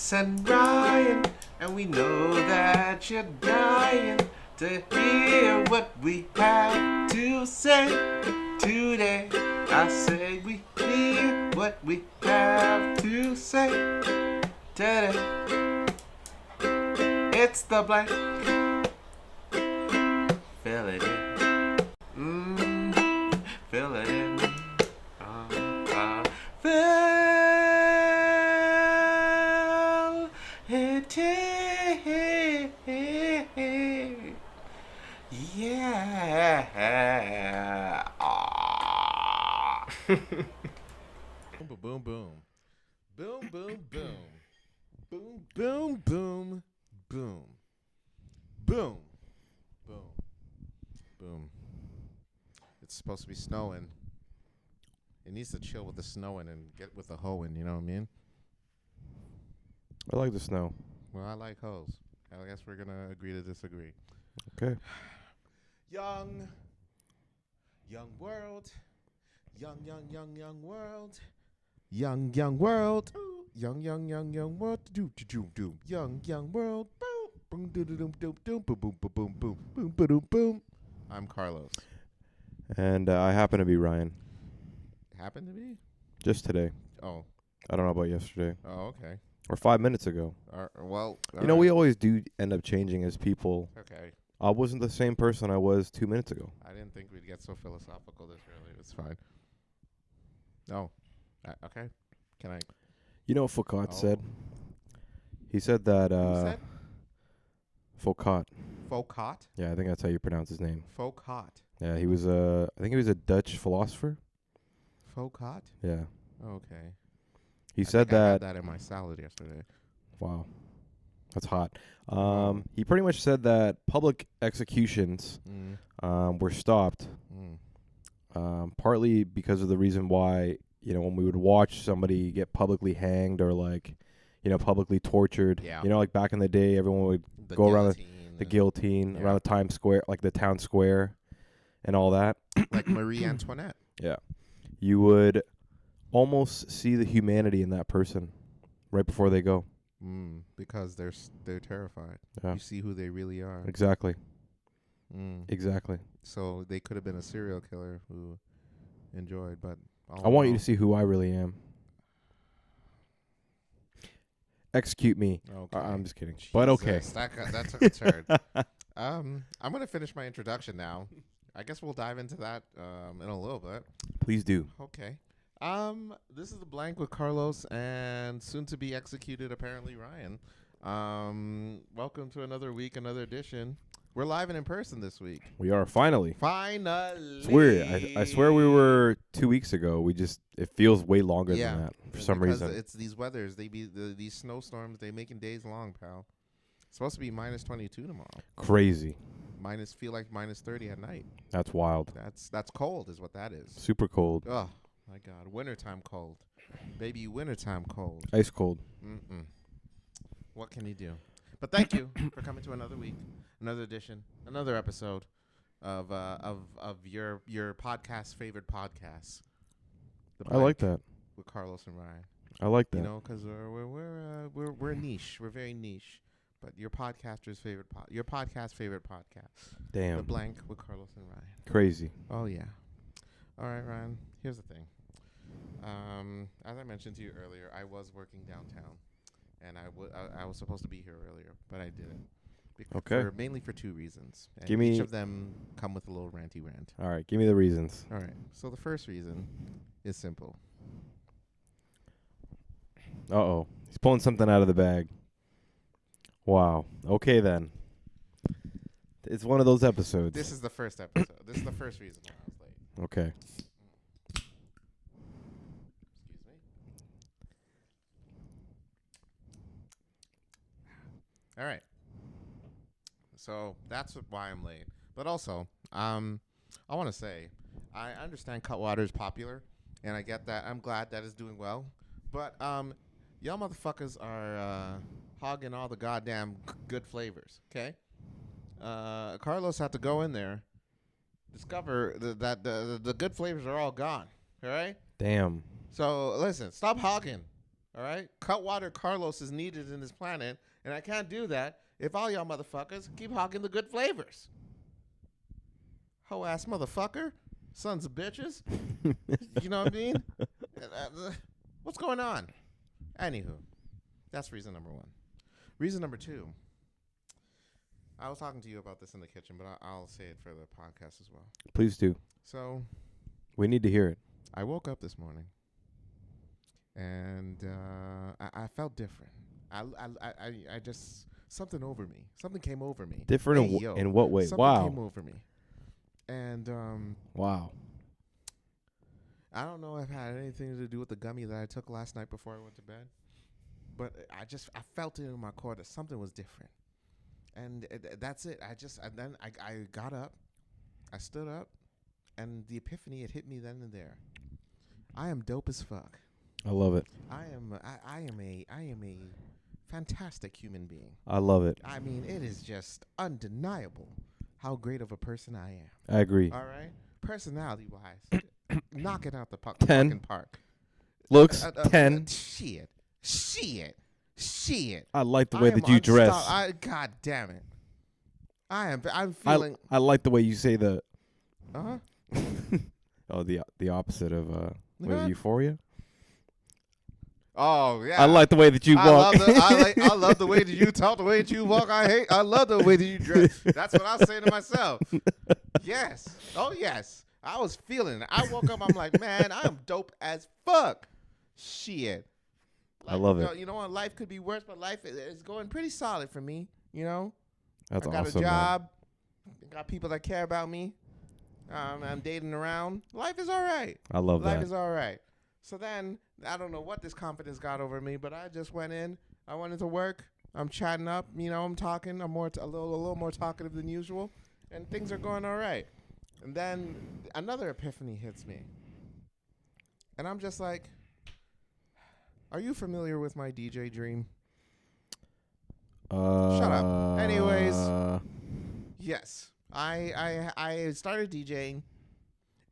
Carlos and Ryan, and we know that you're dying to hear what we have to say today. I say we hear what we have to say today. It's the blank. Fill it in. Fill it in. Fill it in. Yeah. Boom, boom, boom. Boom, boom, boom. Boom, boom, boom. Boom. Boom. Boom. Boom. It's supposed to be snowing. It needs to chill with the snowing and get with the hoeing, you know what I mean? I like the snow. Well, I like hoes. I guess we're going to agree to disagree. Okay. Young world. Young world. Young world. Young world. Do. Young world. Boom, boom, boom, boom, boom, boom, boom, boom, boom, boom, boom. I'm Carlos. And I happen to be Ryan. Happen to be? Just today. Oh. I don't know about yesterday. Oh, okay. Or 5 minutes ago. Well, you know, we always do end up changing as people. Okay. I wasn't the same person I was 2 minutes ago. I didn't think we'd get so philosophical this early. It's fine. No. Okay. Can I? You know what Foucault said? He said that... Who said? Foucault. Foucault? Yeah, I think that's how you pronounce his name. Foucault. Yeah, he was I think he was a Dutch philosopher. Foucault? Yeah. Okay. He said that... I had that in my salad yesterday. Wow. That's hot. He pretty much said that public executions were stopped partly because of the reason why, you know, when we would watch somebody get publicly hanged or, like, you know, publicly tortured. Yeah. You know, like back in the day, everyone would go around the guillotine, around the Times Square, like the town square and all that. Like Marie Antoinette. Yeah. You would almost see the humanity in that person right before they go. Because they're terrified. Yeah. You see who they really are. Exactly. Exactly. So they could have been a serial killer who enjoyed, but I want you to see who I really am. Execute me. Okay. I'm just kidding. Jesus, But okay. That took a turn. I'm going to finish my introduction now. I guess we'll dive into that in a little bit. Please do. Okay. This is the blank with Carlos and soon to be executed apparently Ryan. Welcome to another week, another edition. We're live and in person this week. We are finally. Finally. It's weird. I swear we were 2 weeks ago. It feels way longer than that for some reason. It's these weathers. These snowstorms. They making days long, pal. It's supposed to be minus 22 tomorrow. Crazy. Feel like minus 30 at night. That's wild. That's cold is what that is. Super cold. Oh my God, wintertime cold, baby, wintertime cold. Ice cold. What can you do? But thank you for coming to another week, another edition, another episode of your podcast favorite podcast. I like that. With Carlos and Ryan. I like that. You know, because we're niche. We're very niche. But your podcaster's favorite your podcast favorite podcast. Damn. The blank with Carlos and Ryan. Crazy. Oh yeah. All right, Ryan. Here's the thing. As I mentioned to you earlier, I was working downtown, and I was supposed to be here earlier, but I didn't. Okay. Mainly for two reasons. And Give me each of them come with a little ranty rant. All right. Give me the reasons. All right. So the first reason is simple. Uh-oh. He's pulling something out of the bag. Wow. Okay, then. It's one of those episodes. This is the first episode. This is the first reason why I was late. Okay. Excuse me. All right. So that's why I'm late. But also, I want to say, I understand Cutwater is popular, and I get that. I'm glad that it's doing well. But y'all motherfuckers are hogging all the goddamn good flavors, okay? Carlos had to go in there, discover that the good flavors are all gone, all right? Damn. So, listen, stop hogging, All right? Cutwater Carlos is needed in this planet, and I can't do that if all y'all motherfuckers keep hogging the good flavors. Hoe-ass motherfucker. Sons of bitches. You know what I mean? What's going on? Anywho, that's reason number one. Reason number two. I was talking to you about this in the kitchen, but I'll say it for the podcast as well. Please do. So, We need to hear it. I woke up this morning, and I felt different. I just something over me. Something came over me. Different in what way? Something Wow. came over me, and Wow. I don't know if it had anything to do with the gummy that I took last night before I went to bed, but I felt it in my core that something was different, and that's it. Then I got up, I stood up, and the epiphany it hit me then and there. I am dope as fuck. I love it. I am a fantastic human being. I love it. I mean, it is just undeniable how great of a person I am. I agree. All right, personality wise, knocking out the 10. fucking park. Looks 10. Shit. I like the way that you dress. God damn it. I'm feeling. I like the way you say the. Uh-huh. Oh, the opposite of Huh? Euphoria. Oh yeah. I like the way that you walk. I love the way that you talk, the way that you walk. I love the way that you dress. That's what I was saying to myself. Yes. Oh yes. I was feeling it. I woke up. I'm like, man, I am dope as fuck. Shit. I love it. You know what? Life could be worse, but life is going pretty solid for me. You know. That's I got awesome. a job. Got people that care about me. I'm dating around. Life is all right. I love Life that. is all right. So then, I don't know what this confidence got over me, but I just went in. I went into work. I'm chatting up. You know, I'm talking. I'm a little more talkative than usual, and things are going all right. And then another epiphany hits me, and I'm just like, "Are you familiar with my DJ dream?" Shut up. Anyways, yes, I started DJing.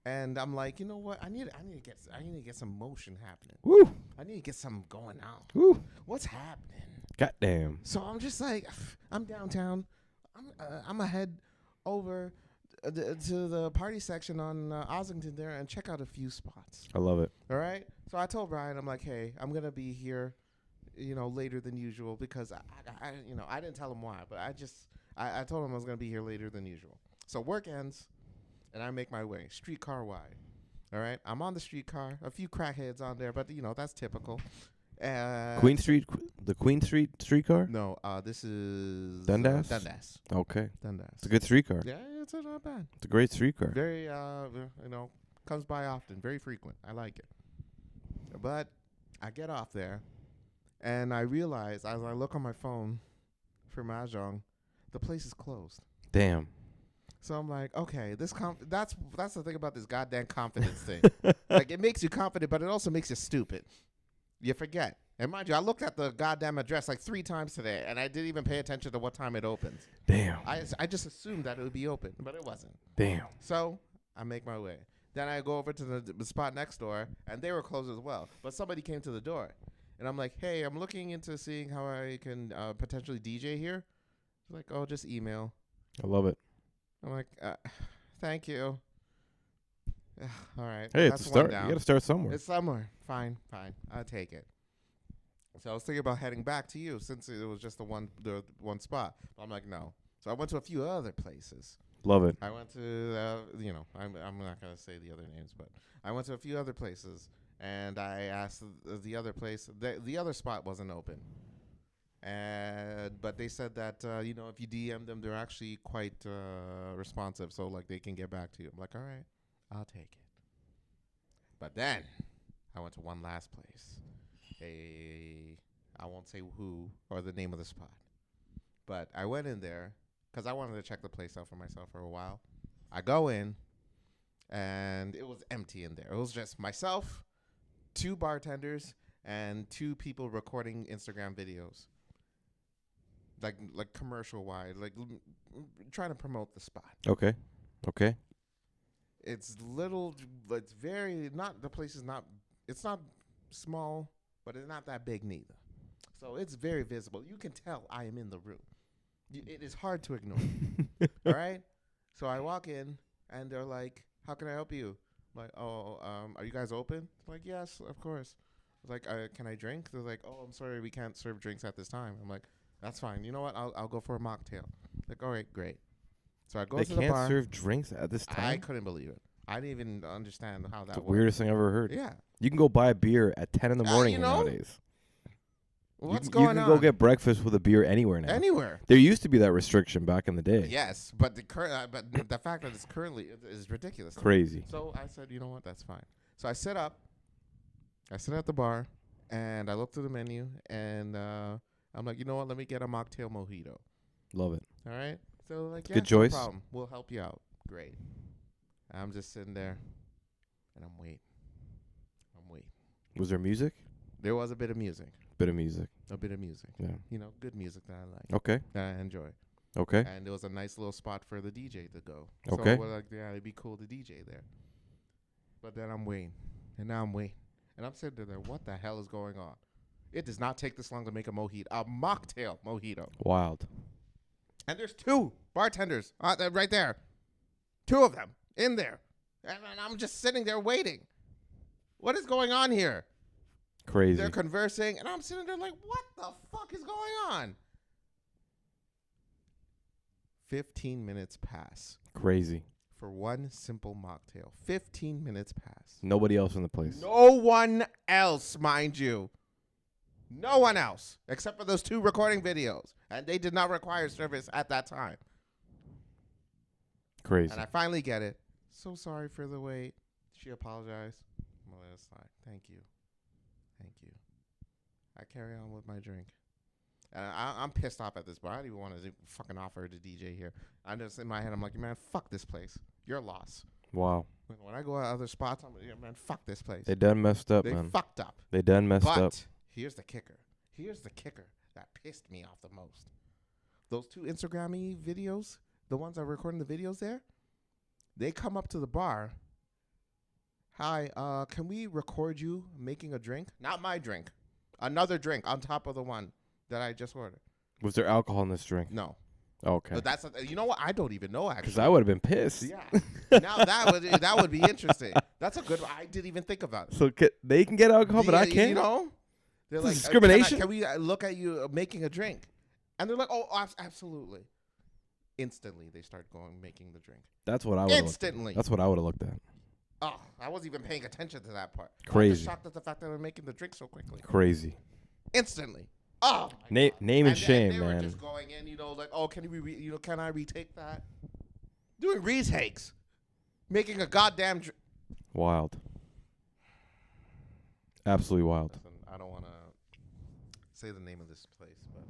And I'm like, you know what? I need to get some motion happening. Woo. I need to get something going on. Woo. What's happening? Goddamn. So I'm just like, I'm downtown. I'm gonna head over to the party section on Ossington there and check out a few spots. I love it. All right. So I told Brian, I'm like, hey, I'm gonna be here, later than usual because I didn't tell him why, but I told him I was gonna be here later than usual. So work ends. And I make my way, streetcar wide. All right, I'm on the streetcar. A few crackheads on there, but that's typical. Queen Street, the Queen Street streetcar. No, this is Dundas. Dundas. Okay, Dundas. it's a good streetcar. Yeah, it's not bad. It's a great streetcar. Very, comes by often, very frequent. I like it. But I get off there, and I realize as I look on my phone for Mahjong, the place is closed. Damn. So I'm like, okay, that's the thing about this goddamn confidence thing. Like, it makes you confident, but it also makes you stupid. You forget. And mind you, I looked at the goddamn address like 3 times today, and I didn't even pay attention to what time it opens. Damn. I just assumed that it would be open, but it wasn't. Damn. So I make my way. Then I go over to the spot next door, and they were closed as well. But somebody came to the door, and I'm like, hey, I'm looking into seeing how I can potentially DJ here. It's like, oh, just email. I love it. I'm like, thank you. All right. Hey, that's it's a start. one down. You got to start somewhere. It's somewhere. Fine. I'll take it. So I was thinking about heading back to you since it was just the one spot. But I'm like, no. So I went to a few other places. Love it. I went to, I'm not going to say the other names, but I went to a few other places, and I asked the other place. The other spot wasn't open. But they said that, if you DM them, they're actually quite responsive, so, like, they can get back to you. I'm like, all right, I'll take it. But then I went to one last place. I won't say who or the name of the spot. But I went in there because I wanted to check the place out for myself for a while. I go in, and it was empty in there. It was just myself, 2 bartenders, and 2 people recording Instagram videos. Like commercial wide, like trying to promote the spot. Okay. It's very not. The place is not. It's not small, but it's not that big neither. So it's very visible. You can tell I am in the room. It is hard to ignore. All right? So I walk in, and they're like, how can I help you? I'm like, are you guys open? I'm like, yes, of course. I was like, can I drink? They're like, oh, I'm sorry, we can't serve drinks at this time. I'm like, that's fine. You know what? I'll go for a mocktail. Like, all right, great. So I go They to the bar. can't serve drinks at this time? I couldn't believe it. I didn't even understand how that It's the worked. weirdest thing I've ever heard. Yeah. You can go buy a beer at 10 in the morning you know? nowadays. What's you going can on? go get breakfast with a beer anywhere now. Anywhere. There used to be that restriction back in the day. Yes, but the fact that it's currently is ridiculous. Crazy. So I said, you know what? That's fine. So I sit up. I sit at the bar, and I look through the menu, and I'm like, you know what? Let me get a mocktail mojito. Love it. All right. So like, yeah, Good choice. No problem. We'll help you out. Great. I'm just sitting there, and I'm waiting. Was there music? There was a bit of music. Bit of music. A bit of music. Yeah. You know, good music that I like. Okay. That I enjoy. Okay. And there was a nice little spot for the DJ to go. Okay. So we're like, yeah, it'd be cool to DJ there. But then I'm waiting. And now I'm waiting. And I'm sitting there, what the hell is going on? It does not take this long to make a mocktail mojito. Wild. And there's 2 bartenders right there. 2 of them in there. And I'm just sitting there waiting. What is going on here? Crazy. They're conversing, and I'm sitting there like, what the fuck is going on? 15 minutes pass. Crazy. For one simple mocktail. 15 minutes pass. Nobody else in the place. No one else, mind you. No one else, except for those 2 recording videos. And they did not require service at that time. Crazy. And I finally get it. So sorry for the wait. She apologized. I'm going to let it slide. Thank you. Thank you. I carry on with my drink. And I'm pissed off at this bar. I don't even want to fucking offer to DJ here. I'm just in my head, I'm like, man, fuck this place. Your loss. Wow. When I go to other spots, I'm like, man, fuck this place. They done messed up, They man. fucked up. They done messed up. But here's the kicker. Here's the kicker that pissed me off the most. Those 2 Instagram-y videos, the ones that are recording the videos there, they come up to the bar. Hi, can we record you making a drink? Not my drink. Another drink on top of the one that I just ordered. Was there alcohol in this drink? No. Okay. But that's you know what? I don't even know actually. Because I would have been pissed. Yeah. Now that would be interesting. That's a good one. I didn't even think about it. So they can get alcohol, but I can't? You know? They're This like, is discrimination? Can we look at you making a drink? And they're like, oh, absolutely. Instantly, they start making the drink. That's what I would have Instantly. That's what I would have looked at. Oh, I wasn't even paying attention to that part. I was Crazy. just shocked at the fact that they're making the drink so quickly. Crazy. Instantly. Oh, my God. Name and shame, they man. were just going in, like, oh, can I retake that? Doing retakes. Making a goddamn drink. Wild. Absolutely wild. Listen, I don't want to say the name of this place, but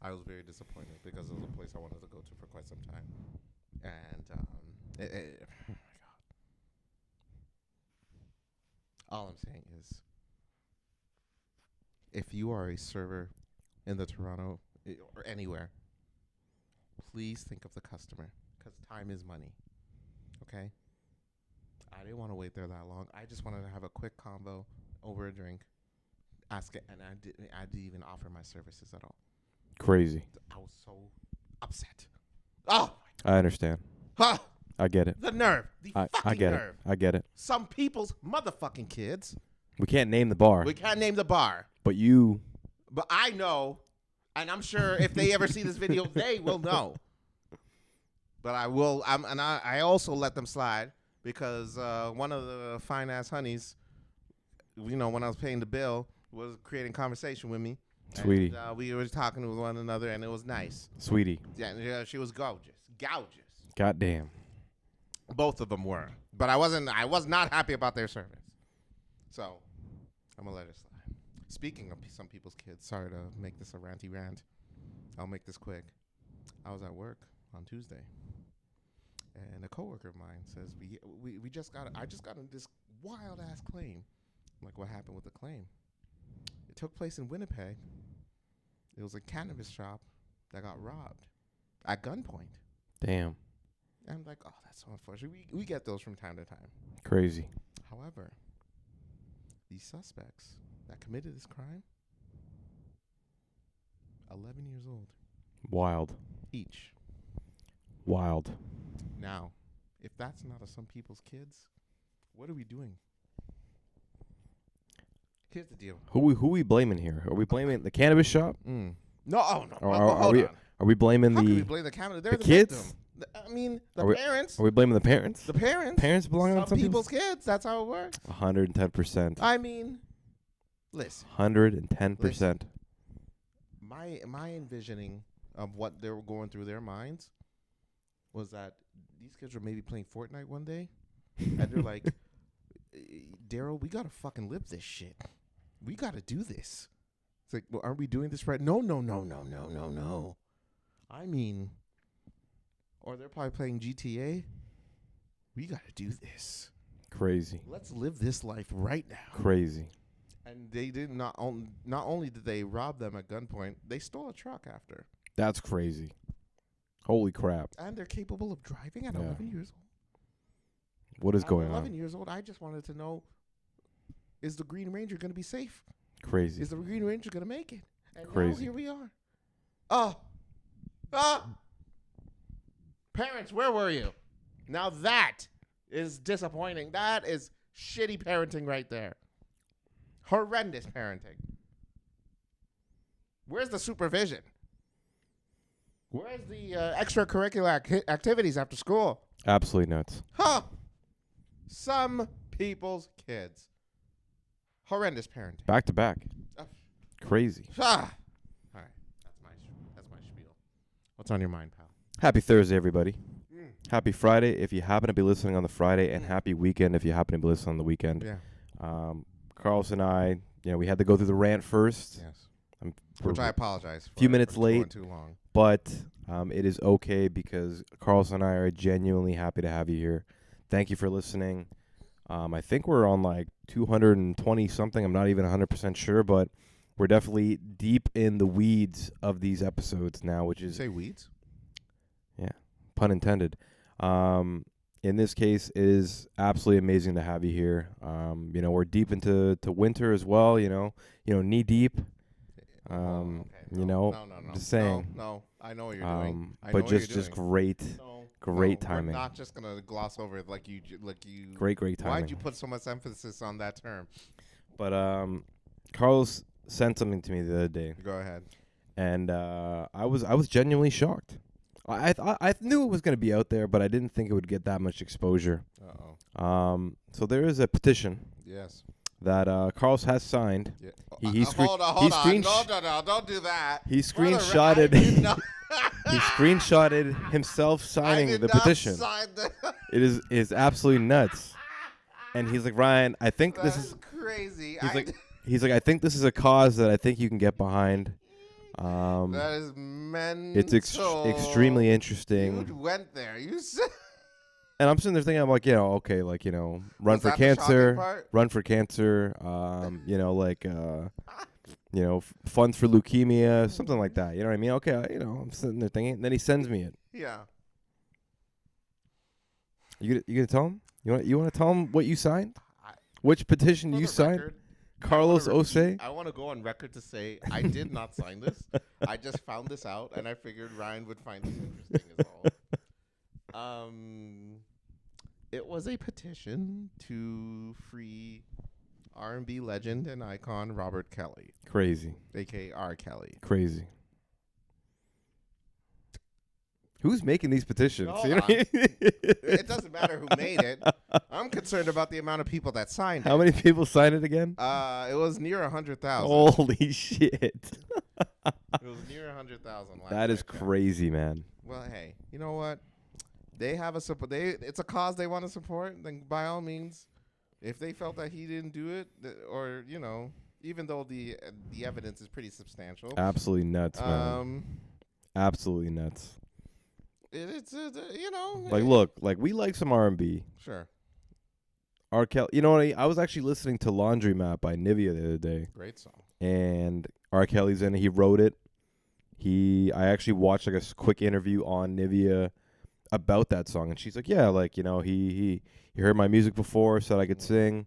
I was very disappointed because it was a place I wanted to go to for quite some time. And oh my God. All I'm saying is, if you are a server in the Toronto or anywhere, please think of the customer because time is money. Okay? I didn't want to wait there that long. I just wanted to have a quick combo over a drink. Ask it, and I didn't even offer my services at all. Crazy. I was so upset. Oh, I understand. huh, I get it. the nerve, the I fucking get nerve. it. I get it. Some people's motherfucking kids. We can't name the bar, We can't name the bar, but you. but I know, and I'm sure if they ever see this video, they will know. But I will. I also let them slide because one of the fine ass honeys, when I was paying the bill, was creating conversation with me. Sweetie. And, we were talking with one another, and it was nice. Sweetie. Yeah, she was gorgeous. Goddamn. Both of them were. But I was not happy about their service. So, I'm going to let it slide. Speaking of some people's kids, sorry to make this a ranty rant. I'll make this quick. I was at work on Tuesday, and a coworker of mine says, I just got this wild-ass claim. I'm like, what happened with the claim? It took place in Winnipeg. It was a cannabis shop that got robbed at gunpoint. Damn. And I'm like, oh, that's so unfortunate. We get those from time to time. Crazy. However, these suspects that committed this crime, 11 years old Wild. each. Wild. Now, if that's not some people's kids, what are we doing? Here's the deal. Who we blaming here? Are we blaming the cannabis shop? No, oh, no. Or Hold on. Are we blaming How can we the blame the Canada? They're the the kids? victim. I mean, the Are we- parents. Are we blaming the parents? The parents. Parents belong on Some some people's kids. That's how it works. 110%. I mean, listen. 110%. My envisioning of what they were going through their minds was that these kids were maybe playing Fortnite one day, and they're like, Daryl, we gotta fucking live this shit. We gotta do this. It's like, well, aren't we doing this right? No. I mean, or they're probably playing GTA. We gotta do this. Crazy. Let's live this life right now. Crazy. And they did not only did they rob them at gunpoint, they stole a truck after. That's crazy. Holy crap. And they're capable of driving at Yeah. 11 years old. What is At going 11 on? years old, I just wanted to know, is the Green Ranger going to be safe? Crazy. Is the Green Ranger going to make it? And now Crazy. here we are. Parents, where were you? Now that is disappointing. That is shitty parenting right there. Horrendous parenting. Where's the supervision? Where's the extracurricular activities after school? Absolutely nuts. Huh. Some people's kids. Horrendous parenting. Back to back. Oh. Crazy. Ah. All right. That's my spiel. What's on your mind, pal? Happy Thursday, everybody. Mm. Happy Friday if you happen to be listening on the Friday, and happy weekend if you happen to be listening on the weekend. Yeah. Carlos and I, we had to go through the rant first. Yes. We're Which I apologize for. few minutes for going late. Too long. But it is okay because Carlos and I are genuinely happy to have you here. Thank you for listening. I think we're on like 220 something. I'm not even 100% sure, but we're definitely deep in the weeds of these episodes now, which Did you is say weeds? pun intended. In this case, it is absolutely amazing to have you here. We're deep into winter as well. Knee deep. Okay. No, just saying. No, I know what you're doing. I know But what you're just doing. great, great no, timing. We're not just gonna gloss over it like you. Great timing. Why'd you put so much emphasis on that term? But Carlos sent something to me the other day, Go ahead. and I was genuinely shocked. I knew it was going to be out there, but I didn't think it would get that much exposure. So there is a petition Yes. that Carlos has signed. Yeah. Hold on. No, don't do that. He For the screenshotted. I did not- He screenshotted himself signing I did the not petition. sign the It is absolutely nuts. And he's like, Ryan, I think this That's is. crazy. He's like, I think this is a cause that I think you can get behind. That is mental. It's extremely interesting. You went there. You said. And I'm sitting there thinking, I'm like, okay, like, run Was for that the shocking cancer, part? run for cancer, funds for leukemia, something like that. You know what I mean? Okay, I'm sitting there thinking. And then he sends me it. Yeah. You gonna tell him? You want to tell him what you signed? I- Which petition For you the signed? record, Carlos Ose? I want to go on record to say I did not sign this. I just found this out, and I figured Ryan would find this interesting as all. It was a petition to free R&B legend and icon Robert Kelly, Crazy. a.k.a. R. Kelly. Crazy. Who's making these petitions? Hold You know on. what I mean? It doesn't matter who made it. I'm concerned about the amount of people that signed How it. many people signed it again? It was near 100,000. Holy shit. It was near 100,000. That is crazy. crazy, man. Well, hey, you know what? They have a support. It's a cause they want to support. Then by all means, if they felt that he didn't do it, or even though the evidence is pretty substantial, Absolutely nuts, man. Absolutely nuts. it's Like, look, like we like some R&B. sure, R. Kelly. You know what? I was actually listening to Laundromat by Nivea the other day, great song. and R. Kelly's in it. He wrote it. I actually watched like a quick interview on Nivea about that song, and she's like, yeah, like he heard my music before, said I could sing.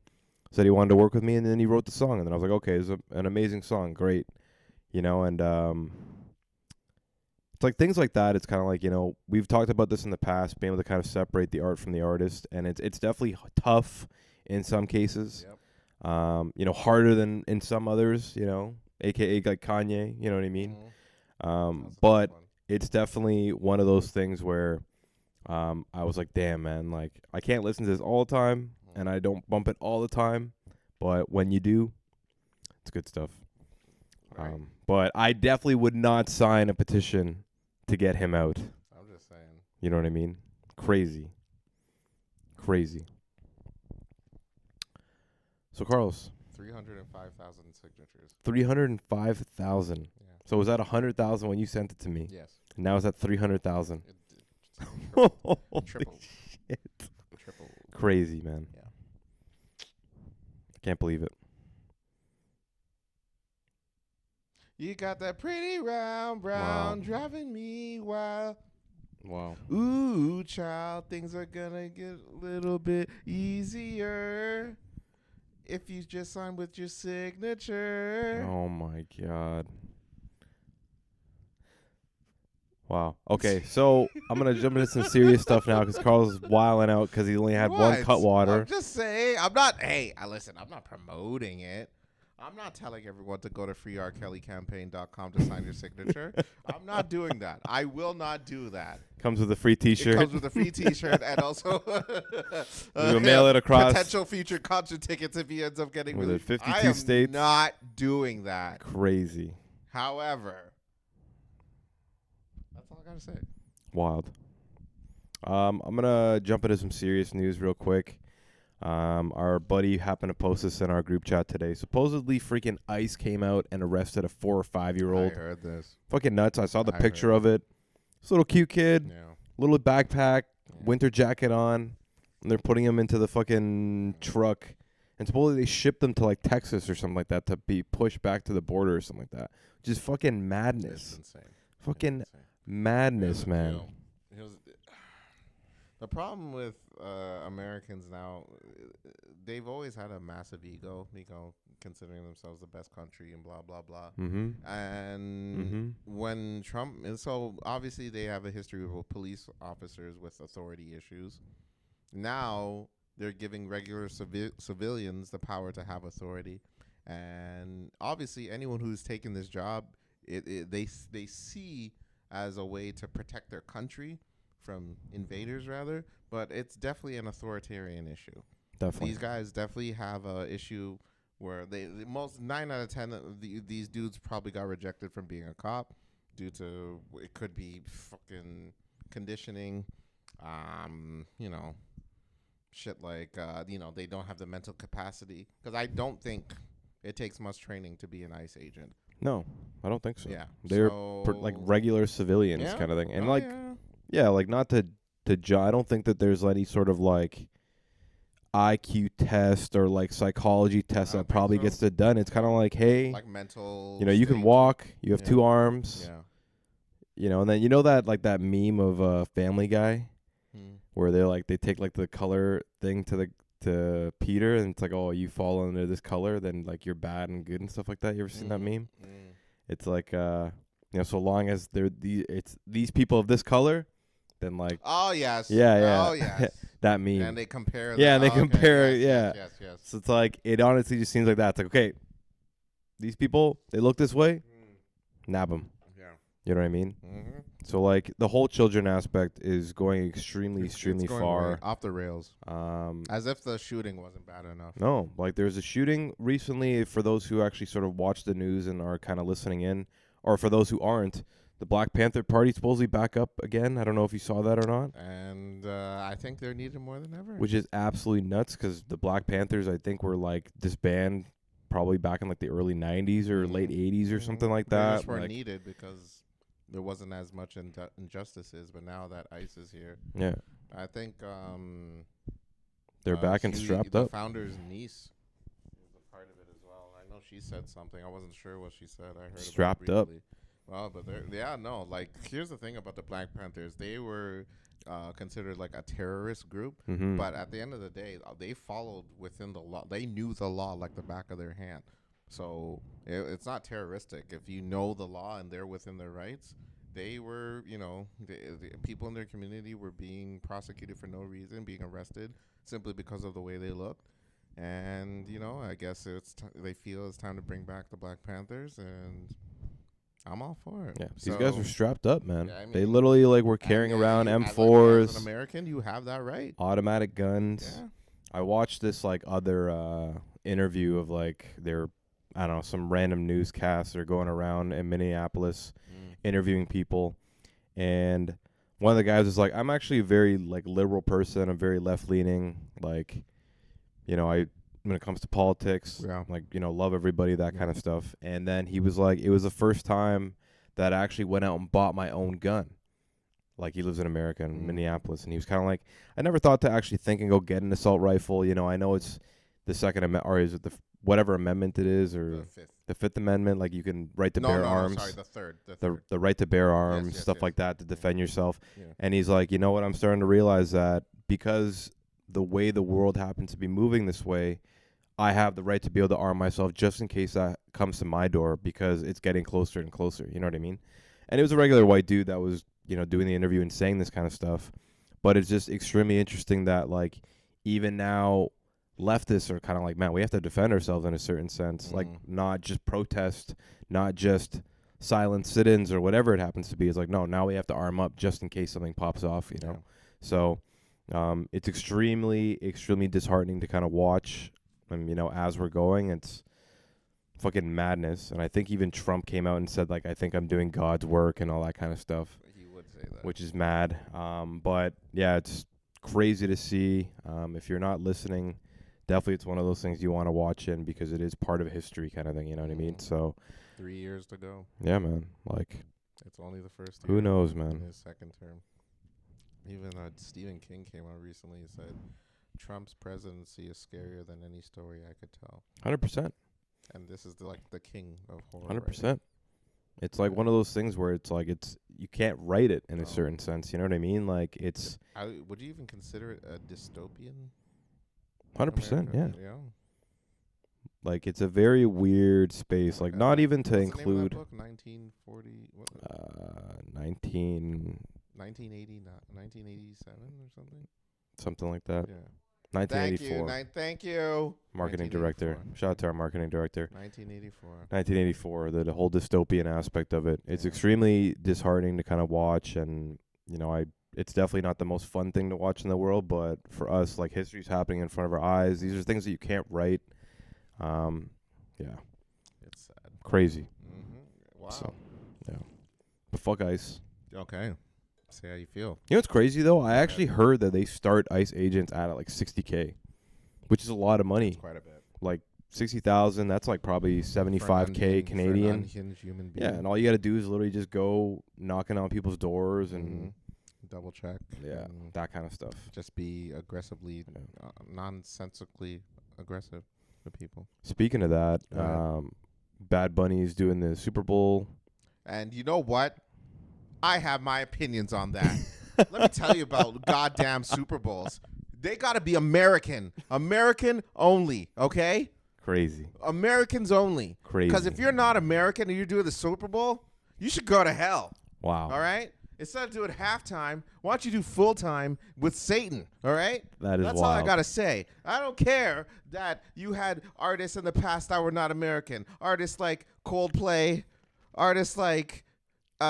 said he wanted to work with me, and then he wrote the song, and then I was like, okay, it's an amazing song, great, you know, and it's like things like that. It's kind of like, you know, we've talked about this in the past, being able to kind of separate the art from the artist, and it's definitely tough in some cases. Yep. You know, harder than in some others, you know, aka like Kanye, you know what I mean? But it's definitely one of those things where I was like, damn, man, like I can't listen to this all the time, and I don't bump it all the time, but when you do, it's good stuff. Right. But I definitely would not sign a petition to get him out. I'm just saying. You know what I mean? Crazy. So, Carlos. 305,000 signatures. 305,000. Yeah. So was that 100,000 when you sent it to me? Yes. And now it's at 300,000. Triple. Shit. Triple. Crazy, man. Yeah. I can't believe it. You got that pretty round brown driving me wild. Wow. Ooh, child, things are gonna get a little bit easier if you just sign with your signature. Oh my God. Wow. Okay, so I'm gonna jump into some serious stuff now because Carlos is wilding out because he only had one Cutwater. I'm just saying. I'm not. Hey, listen. I'm not promoting it. I'm not telling everyone to go to freerkellycampaign.com to sign your signature. I'm not doing that. I will not do that. Comes with a free T-shirt. It comes with a free T-shirt and also we'll mail it across. Potential future concert tickets if he ends up getting with released. 52 states. Not doing that. Crazy. However, that's all I gotta say. Wild. I'm gonna jump into some serious news real quick. Our buddy happened to post this in our group chat today. Supposedly, freaking ICE came out and arrested a 4 or 5-year-old. I heard this. Fucking nuts. I saw the picture of it. This little cute kid, little backpack, winter jacket on, and they're putting him into the fucking truck. And supposedly they shipped them to like Texas or something like that to be pushed back to the border or something like that. Which is fucking madness. It's insane. Fucking madness, man. The problem with Americans now, they've always had a massive ego, considering themselves the best country and blah, blah, blah. Mm-hmm. And when Trump, and so obviously they have a history of police officers with authority issues. Now they're giving regular civilians the power to have authority. And obviously anyone who's taken this job, they see as a way to protect their country from invaders, rather, but it's definitely an authoritarian issue. Definitely. These guys definitely have a issue where the most 9 out of 10 of these dudes probably got rejected from being a cop due to, it could be fucking conditioning, shit like, they don't have the mental capacity. Because I don't think it takes much training to be an ICE agent. No, I don't think so. Yeah. They're like regular civilians kind of thing. And like not to I don't think that there's any sort of like IQ test or like psychology test that probably gets it done. It's kind of like, hey, like mental, you can walk, you have 2 arms, and then that like that meme of Family Guy where they take like the color thing to Peter, and it's like, oh, you fall under this color, then like you're bad and good and stuff like that. You ever seen that meme? It's like so long as it's these people of this color, then like oh yes that meme, and they compare and they compare yes. So it's like, it honestly just seems like that. It's like, okay, these people, they look this way, nab them. You know what I mean? Mm-hmm. So like the whole children aspect is going extremely far off the rails. As if the shooting wasn't bad enough. No, like there's a shooting recently. For those who actually sort of watch the news and are kind of listening in, or for those who aren't, the Black Panther party supposedly back up again. I don't know if you saw that or not. And I think they're needed more than ever. Which is absolutely nuts, because the Black Panthers, I think, were like disbanded probably back in like the early 90s or late 80s or something like that. They just weren't needed because there wasn't as much injustices, but now that ICE is here, I think they're back and strapped up. The founder's niece is a part of it as well. I know she said something. I wasn't sure what she said. I heard strapped up. Well, but like here's the thing about the Black Panthers. They were considered like a terrorist group. Mm-hmm. But at the end of the day, they followed within the law. They knew the law like the back of their hand. So it's not terroristic. If you know the law and they're within their rights, they were, the people in their community were being prosecuted for no reason, being arrested simply because of the way they looked. And, I guess they feel it's time to bring back the Black Panthers, and I'm all for it. Yeah, these guys were strapped up, man. Yeah, they literally were carrying around M4s. As M4s. an American, you have that right. Automatic guns. Yeah. I watched this other interview of their, I don't know, some random newscasts that are going around in Minneapolis interviewing people, and one of the guys was like, I'm actually a very liberal person. I'm very left leaning. When it comes to politics, love everybody, that kind of stuff. And then he was like, it was the first time that I actually went out and bought my own gun. He lives in America, in Minneapolis, and he was kind of like, I never thought to actually think and go get an assault rifle. I know it's the Second Amendment, or is it whatever amendment it is, or the Fifth Amendment? You can right to bear arms. Sorry, the third. The right to bear arms, stuff like that, to defend yourself. Yeah. And he's like, you know what? I'm starting to realize that because the way the world happens to be moving this way, I have the right to be able to arm myself just in case that comes to my door, because it's getting closer and closer. You know what I mean? And it was a regular white dude that was, doing the interview and saying this kind of stuff. But it's just extremely interesting that, even now, leftists are kind of like, man, we have to defend ourselves in a certain sense. Not just protest, not just silent sit-ins or whatever it happens to be. It's like, no, now we have to arm up just in case something pops off, you know? So it's extremely, extremely disheartening to kind of watch. And, as we're going, it's fucking madness. And I think even Trump came out and said, I think I'm doing God's work and all that kind of stuff. He would say that. Which is mad. But, yeah, it's crazy to see. If you're not listening, definitely it's one of those things you want to watch in, because it is part of history kind of thing, you know what I mean? So 3 years to go. Yeah, man. It's only the first year. Who knows, man? In his second term. Even Stephen King came out recently and said, Trump's presidency is scarier than any story I could tell. 100%. And this is the king of horror. 100%. Right? It's one of those things where it's you can't write it in a certain sense. You know what I mean? It's. Would you even consider it a dystopian? 100%. Yeah. Yeah. It's a very weird space. Not even to include. What's the name of that book? 1940. What? 1980, 1987 or something. Something like that. Yeah. 1984. Thank you. Marketing director. Shout out to our marketing director. 1984. 1984. The whole dystopian aspect of it. It's extremely disheartening to kind of watch, and it's definitely not the most fun thing to watch in the world. But for us, history's happening in front of our eyes. These are things that you can't write. Yeah. It's sad. Crazy. Mm-hmm. Wow. So, yeah. But fuck ICE. Okay. See how you feel. You know what's crazy though? I actually heard that they start ICE agents at $60K, which is a lot of money. That's quite a bit. 60,000. That's probably 75K Canadian. For an unhinged human being. Yeah, and all you got to do is literally just go knocking on people's doors and double check. Yeah, that kind of stuff. Just be aggressively, nonsensically aggressive with people. Speaking of that, Bad Bunny's doing the Superbowl. And you know what? I have my opinions on that. Let me tell you about goddamn Super Bowls. They got to be American. American only, okay? Crazy. Americans only. Crazy. Because if you're not American and you're doing the Super Bowl, you should go to hell. Wow. All right? Instead of doing halftime, why don't you do full time with Satan? All right? That's all I got to say. I don't care that you had artists in the past that were not American. Artists like Coldplay, artists like who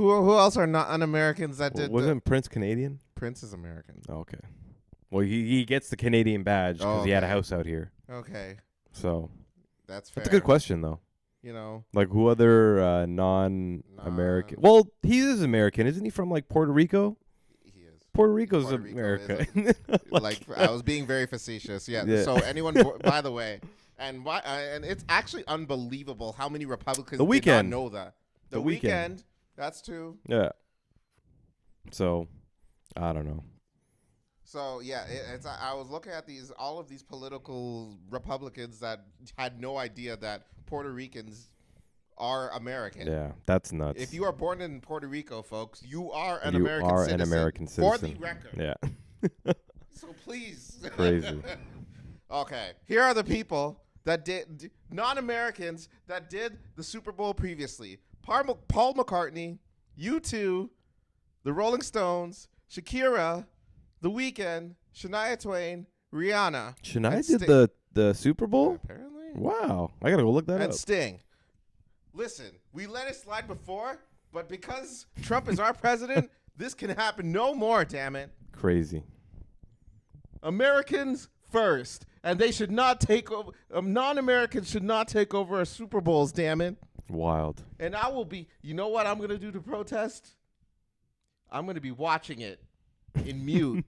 else are not un-Americans that did? Wasn't Prince Canadian? Prince is American. Oh, okay. Well, he gets the Canadian badge because he had a house out here. Okay. So that's fair. That's a good question, though. Who other non-American? Well, he is American, isn't he? From Puerto Rico. He is. Puerto Rico's America. I was being very facetious. Yeah. So anyone, by the way. And it's actually unbelievable how many Republicans did not know that. The Weekend. That's two. Yeah. So, I don't know. So yeah, I was looking at all of these political Republicans that had no idea that Puerto Ricans are American. Yeah, that's nuts. If you are born in Puerto Rico, folks, you are an you American are citizen. an American citizen. For the record. Yeah. So please. Crazy. Okay. Here are the people that did, non-Americans that did the Super Bowl previously. Paul McCartney, U2, the Rolling Stones, Shakira, The Weeknd, Shania Twain, Rihanna. Shania did the Super Bowl? Apparently. Wow. I got to go look that up. And Sting. Listen, we let it slide before, but because Trump is our president, this can happen no more, damn it. Crazy. Americans first. And they should not take over, non-Americans should not take over our Super Bowls, damn it. Wild. And I will be, you know what I'm going to do to protest? I'm going to be watching it in mute.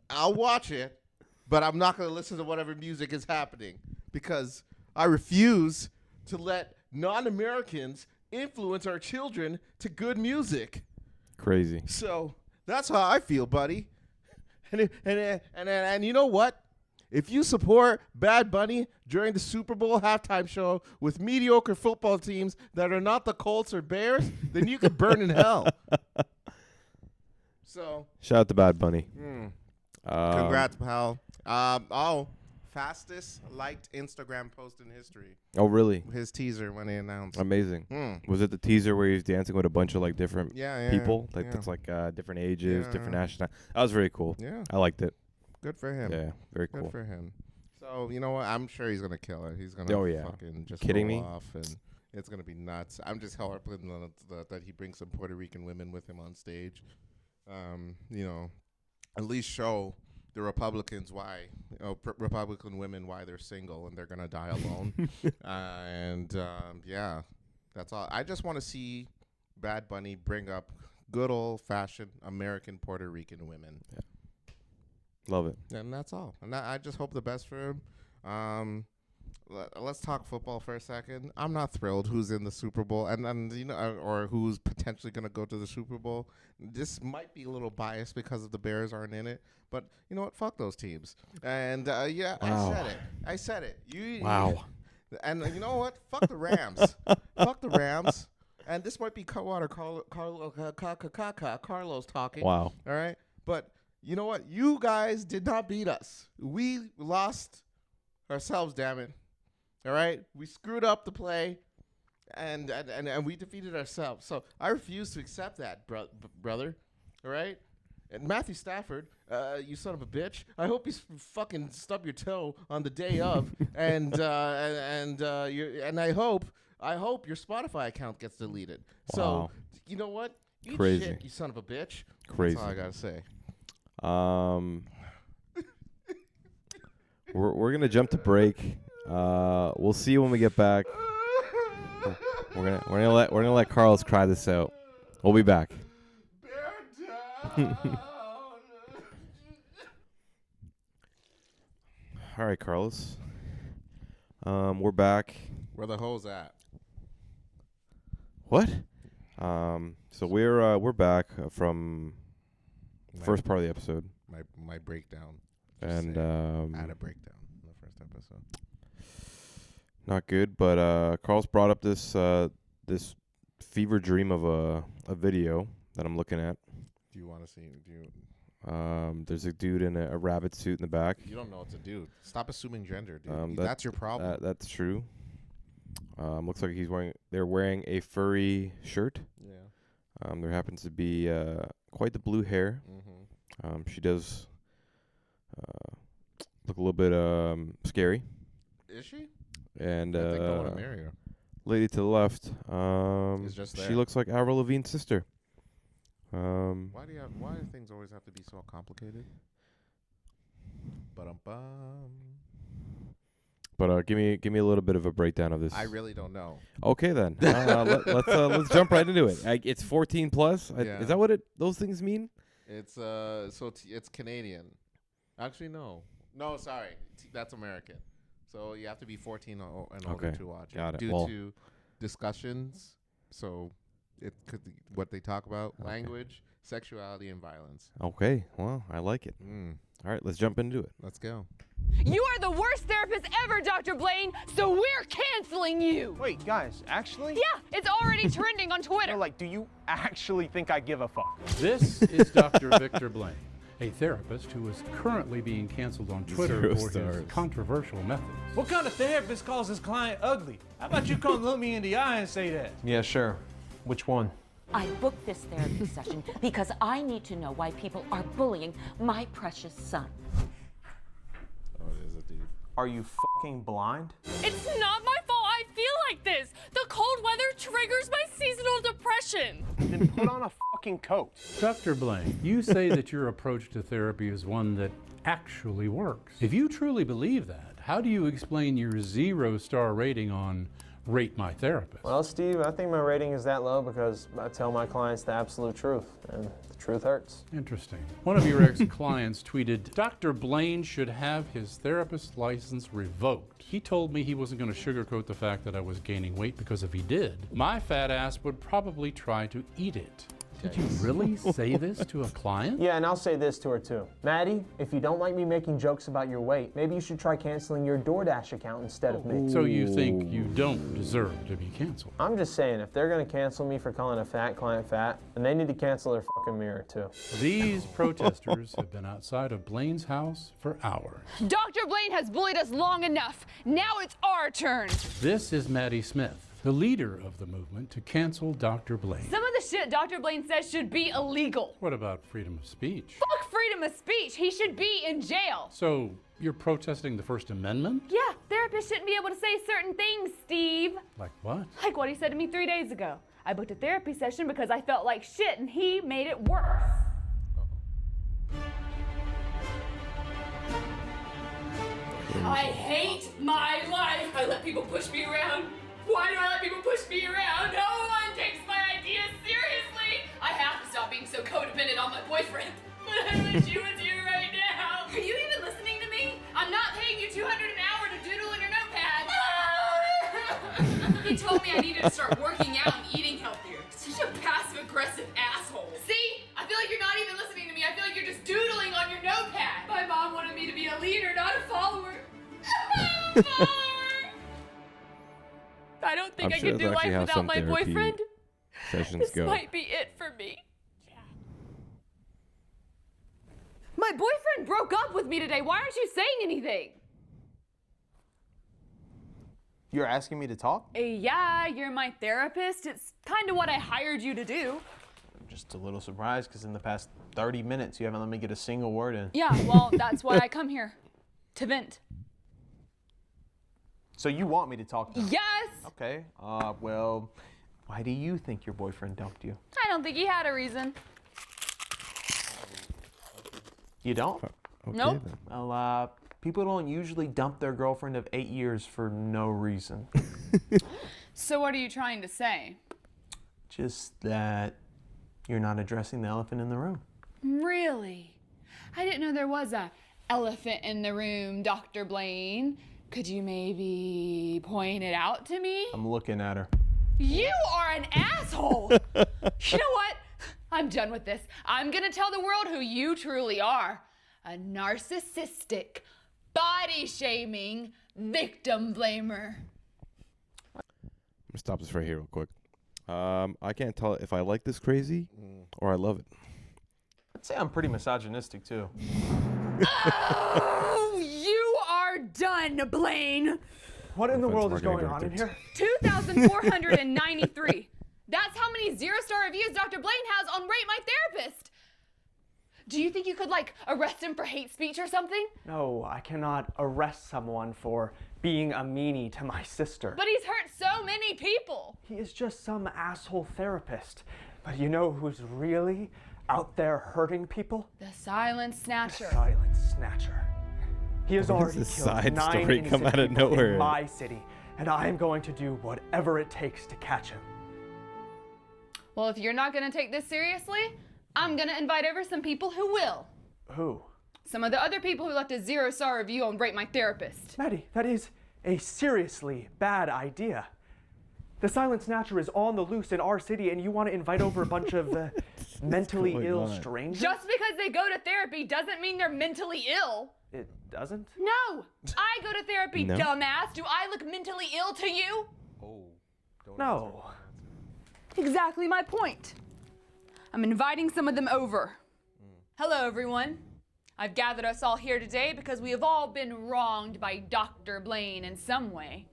I'll watch it, but I'm not going to listen to whatever music is happening because I refuse to let non-Americans influence our children to good music. Crazy. So that's how I feel, buddy. And you know what? If you support Bad Bunny during the Super Bowl halftime show with mediocre football teams that are not the Colts or Bears, then you could burn in hell. So shout out to Bad Bunny. Congrats, pal. Fastest liked Instagram post in history. Oh, really? His teaser when he announced. Amazing. Was it the teaser where he was dancing with a bunch of like different people? Like that's like different ages, different national. That was very cool. Yeah. I liked it. Good for him. Yeah, very cool. Good for him. So, you know what? I'm sure he's going to kill it. He's going to fucking just kidding go me? off and it's going to be nuts. I'm just hoping that he brings some Puerto Rican women with him on stage. You know, at least show the Republicans why, Republican women why they're single and they're going to die alone. Yeah, that's all. I just want to see Bad Bunny bring up good old-fashioned American Puerto Rican women. Yeah. Love it. And that's all. And I just hope the best for him. Let's talk football for a second. I'm not thrilled who's in the Super Bowl and you know, or who's potentially going to go to the Super Bowl. This might be a little biased because of the Bears aren't in it, but you know what? Fuck those teams. And Wow. I said it. Wow. And you know what? Fuck the Rams. Fuck the Rams. And this might be Cutwater Carlos talking. Wow. All right, but. You know what? You guys did not beat us. We lost ourselves, damn it. All right? We screwed up the play, and we defeated ourselves. So I refuse to accept that, brother. All right? And Matthew Stafford, you son of a bitch, I hope you fucking stub your toe on the day of, and I hope your Spotify account gets deleted. Wow. So, you know what? Eat Crazy. shit, you son of a bitch. Crazy. That's all I got to say. We're gonna jump to break. We'll see when we get back. We're gonna let Carlos cry this out. We'll be back. All right, Carlos. We're back. Where the hoes at? What? So we're back from first part of the episode. My breakdown. And I had a breakdown in the first episode. Not good, but Carl's brought up this this fever dream of a video that I'm looking at. Do you want to see? There's a dude in a rabbit suit in the back. You don't know what to do. Stop assuming gender, dude. That's your problem. That's true. Looks like they're wearing a furry shirt. Yeah. There happens to be quite the blue hair. Mm-hmm. She does look a little bit scary. Is she? And I think I want to marry her. lady to the left, Is just she there. looks like Avril Lavigne's sister. Why do things always have to be so complicated? But give me a little bit of a breakdown of this. I really don't know. Okay then. Let's jump right into it. It's 14 plus. Yeah. Is that what those things mean? It's it's Canadian. Actually, no. No, sorry. That's American. So you have to be 14 and older Okay. to watch it. Got it. Due Well- to discussions. So it could what they talk about: language, sexuality, and violence. Okay, well, I like it. All right, let's jump into it. Let's go. You are the worst therapist ever, Dr. Blaine, so we're canceling you. Wait, guys, actually? Yeah, it's already trending on Twitter. No, like, do you actually think I give a fuck? This is Dr. Victor Blaine, a therapist who is currently being canceled on Twitter Zero for stars. his controversial methods. What kind of therapist calls his client ugly? How about you come look me in the eye and say that? Yeah, sure. Which one? I booked this therapy session because I need to know why people are bullying my precious son. Oh, it is a dude. Are you fucking blind? It's not my fault I feel like this. The cold weather triggers my seasonal depression. Then put on a fucking coat. Dr. Blaine, you say that your approach to therapy is one that actually works. If you truly believe that, how do you explain your 0-star rating on Rate My Therapist? Well, Steve, I think my rating is that low because I tell my clients the absolute truth, and the truth hurts. Interesting. One of your ex-clients tweeted, Dr. Blaine should have his therapist license revoked. He told me he wasn't going to sugarcoat the fact that I was gaining weight because if he did, my fat ass would probably try to eat it. Did you really say this to a client? Yeah, and I'll say this to her too. Maddie, if you don't like me making jokes about your weight, maybe you should try canceling your DoorDash account instead of me. So you think you don't deserve to be canceled? I'm just saying, if they're gonna cancel me for calling a fat client fat, then they need to cancel their fucking mirror too. These protesters have been outside of Blaine's house for hours. Dr. Blaine has bullied us long enough. Now it's our turn. This is Maddie Smith, the leader of the movement to cancel Dr. Blaine. Some of the shit Dr. Blaine says should be illegal. What about freedom of speech? Fuck freedom of speech. He should be in jail. So you're protesting the First Amendment? Yeah, therapists shouldn't be able to say certain things, Steve. Like what? Like what he said to me 3 days ago. I booked a therapy session because I felt like shit and he made it worse. I hate my life. I let people push me around. Why do I let people push me around? No one takes my ideas seriously. I have to stop being so codependent on my boyfriend. But I wish you was here right now. Are you even listening to me? I'm not paying you $200 an hour to doodle in your notepad. He told me I needed to start working out and eating healthier. Such a passive-aggressive asshole. See? I feel like you're not even listening to me. I feel like you're just doodling on your notepad. My mom wanted me to be a leader, not a follower. I'm a follower. I don't think I can do life without my boyfriend. Sessions This go. might be it for me. My boyfriend broke up with me today. Why aren't you saying anything? You're asking me to talk? Yeah, you're my therapist. It's kind of what I hired you to do. I'm just a little surprised because in the past 30 minutes you haven't let me get a single word in. Yeah, well, that's why I come here. To vent. So you want me to talk to him? Yes! Okay, well, why do you think your boyfriend dumped you? I don't think he had a reason. You don't? Okay, Nope. then. Well, people don't usually dump their girlfriend of 8 years for no reason. So what are you trying to say? Just that you're not addressing the elephant in the room. Really? I didn't know there was a elephant in the room, Dr. Blaine. Could you maybe point it out to me? I'm looking at her. You are an asshole! You know what? I'm done with this. I'm gonna tell the world who you truly are. A narcissistic, body-shaming, victim blamer. I'm gonna stop this right here real quick. I can't tell if I like this crazy or I love it. I'd say I'm pretty misogynistic too. Oh, you are done, Blaine. What in the world is Marketing going on in director. here? 2,493. That's how many 0-star reviews Dr. Blaine has on Rate My Therapist. Do you think you could, like, arrest him for hate speech or something? No, I cannot arrest someone for being a meanie to my sister. But he's hurt so many people. He is just some asshole therapist. But you know who's really out there hurting people? The silent snatcher. Silent snatcher. He has Why does already this killed side 9 story come innocent out of people nowhere? in my city, and I am going to do whatever it takes to catch him. Well, if you're not gonna take this seriously, I'm gonna invite over some people who will. Who? Some of the other people who left a 0-star review on Rate My Therapist. Maddie, that is a seriously bad idea. The silent snatcher is on the loose in our city, and you want to invite over a bunch of mentally ill strangers? Just because they go to therapy doesn't mean they're mentally ill. It doesn't? No! I go to therapy, No. dumbass. Do I look mentally ill to you? No. Exactly my point. I'm inviting some of them over. Hello, everyone. I've gathered us all here today because we have all been wronged by Dr. Blaine in some way.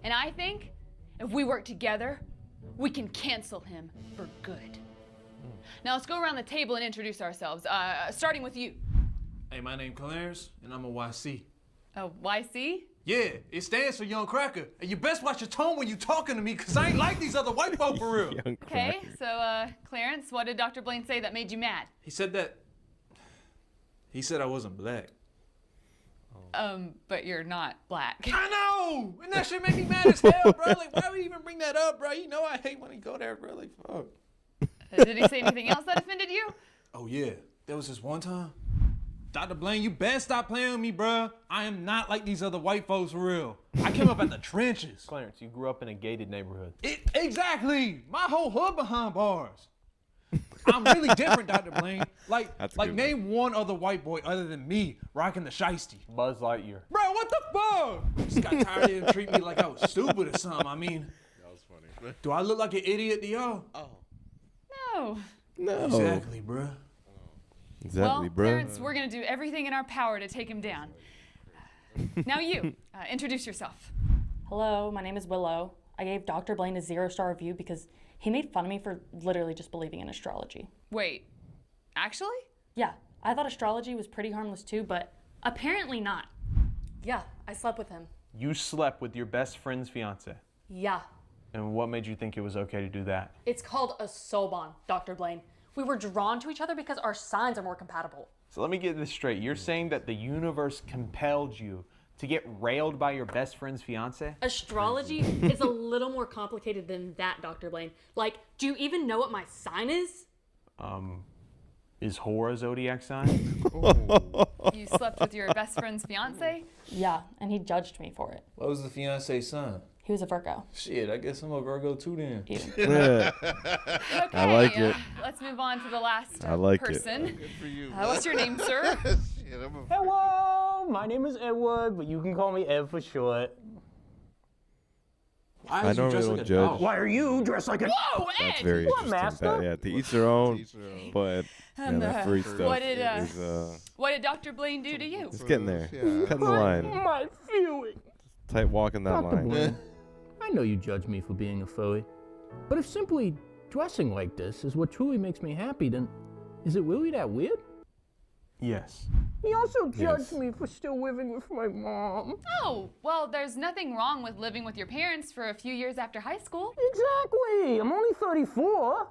And I think if we work together, we can cancel him for good. Now let's go around the table and introduce ourselves, starting with you. Hey, my name Clarence, and I'm a YC. Oh, YC? Yeah, it stands for Young Cracker. And you best watch your tone when you talking to me, because I ain't like these other white folk for real. Okay, so, Clarence, what did Dr. Blaine say that made you mad? He said I wasn't black. But you're not black. I know! And that shit made me mad as hell, bro. Like, why would he even bring that up, bro? You know I hate when he go there, bro. Like, fuck. Did he say anything else that offended you? Oh, yeah. There was this one time. Dr. Blaine, you best stop playing with me, bro. I am not like these other white folks for real. I came up at the trenches. Clarence, you grew up in a gated neighborhood. Exactly. My whole hood behind bars. I'm really different, Dr. Blaine. Like name one other white boy other than me rocking the shiesty. Buzz Lightyear. Bro, what the fuck? Just got tired of him treating me like I was stupid or something. I mean, That was funny. do I look like an idiot to y'all? No. No. Exactly, bro. Exactly, Well, bro. Clarence, we're gonna do everything in our power to take him down. Now you, introduce yourself. Hello, my name is Willow. I gave Dr. Blaine a 0-star review because he made fun of me for literally just believing in astrology. Wait, actually? Yeah, I thought astrology was pretty harmless too, but apparently not. Yeah, I slept with him. You slept with your best friend's fiance. Yeah. And what made you think it was okay to do that? It's called a soul bond, Dr. Blaine. We were drawn to each other because our signs are more compatible. So let me get this straight. You're saying that the universe compelled you to get railed by your best friend's fiance? Astrology is a little more complicated than that, Dr. Blaine. Like, do you even know what my sign is? Is whore a zodiac sign? You slept with your best friend's fiance? Yeah, and he judged me for it. What was the fiance's son? He was a Virgo. Shit, I guess I'm a Virgo too then. Yeah. Okay, I like it. Let's move on to the last I like it. person. Good for you. What's your name, sir? Shit, Hello, my name is Edward, but you can call me Ed for short. Why I is you normally dressed don't like a judge. dog? Why are you dressed like a... Whoa, That's Ed! very What, interesting. master? Yeah, to each their own. But yeah, that free stuff what did, is what did Dr. Blaine do to you? it's getting there. Yeah. Cutting the line. My feeling. Tight walking that Dr. line. Blaine, I know you judge me for being a furry, but if simply dressing like this is what truly makes me happy, then is it really that weird? Yes. He also judged Yes. me for still living with my mom. Oh, well, there's nothing wrong with living with your parents for a few years after high school. Exactly. I'm only 34.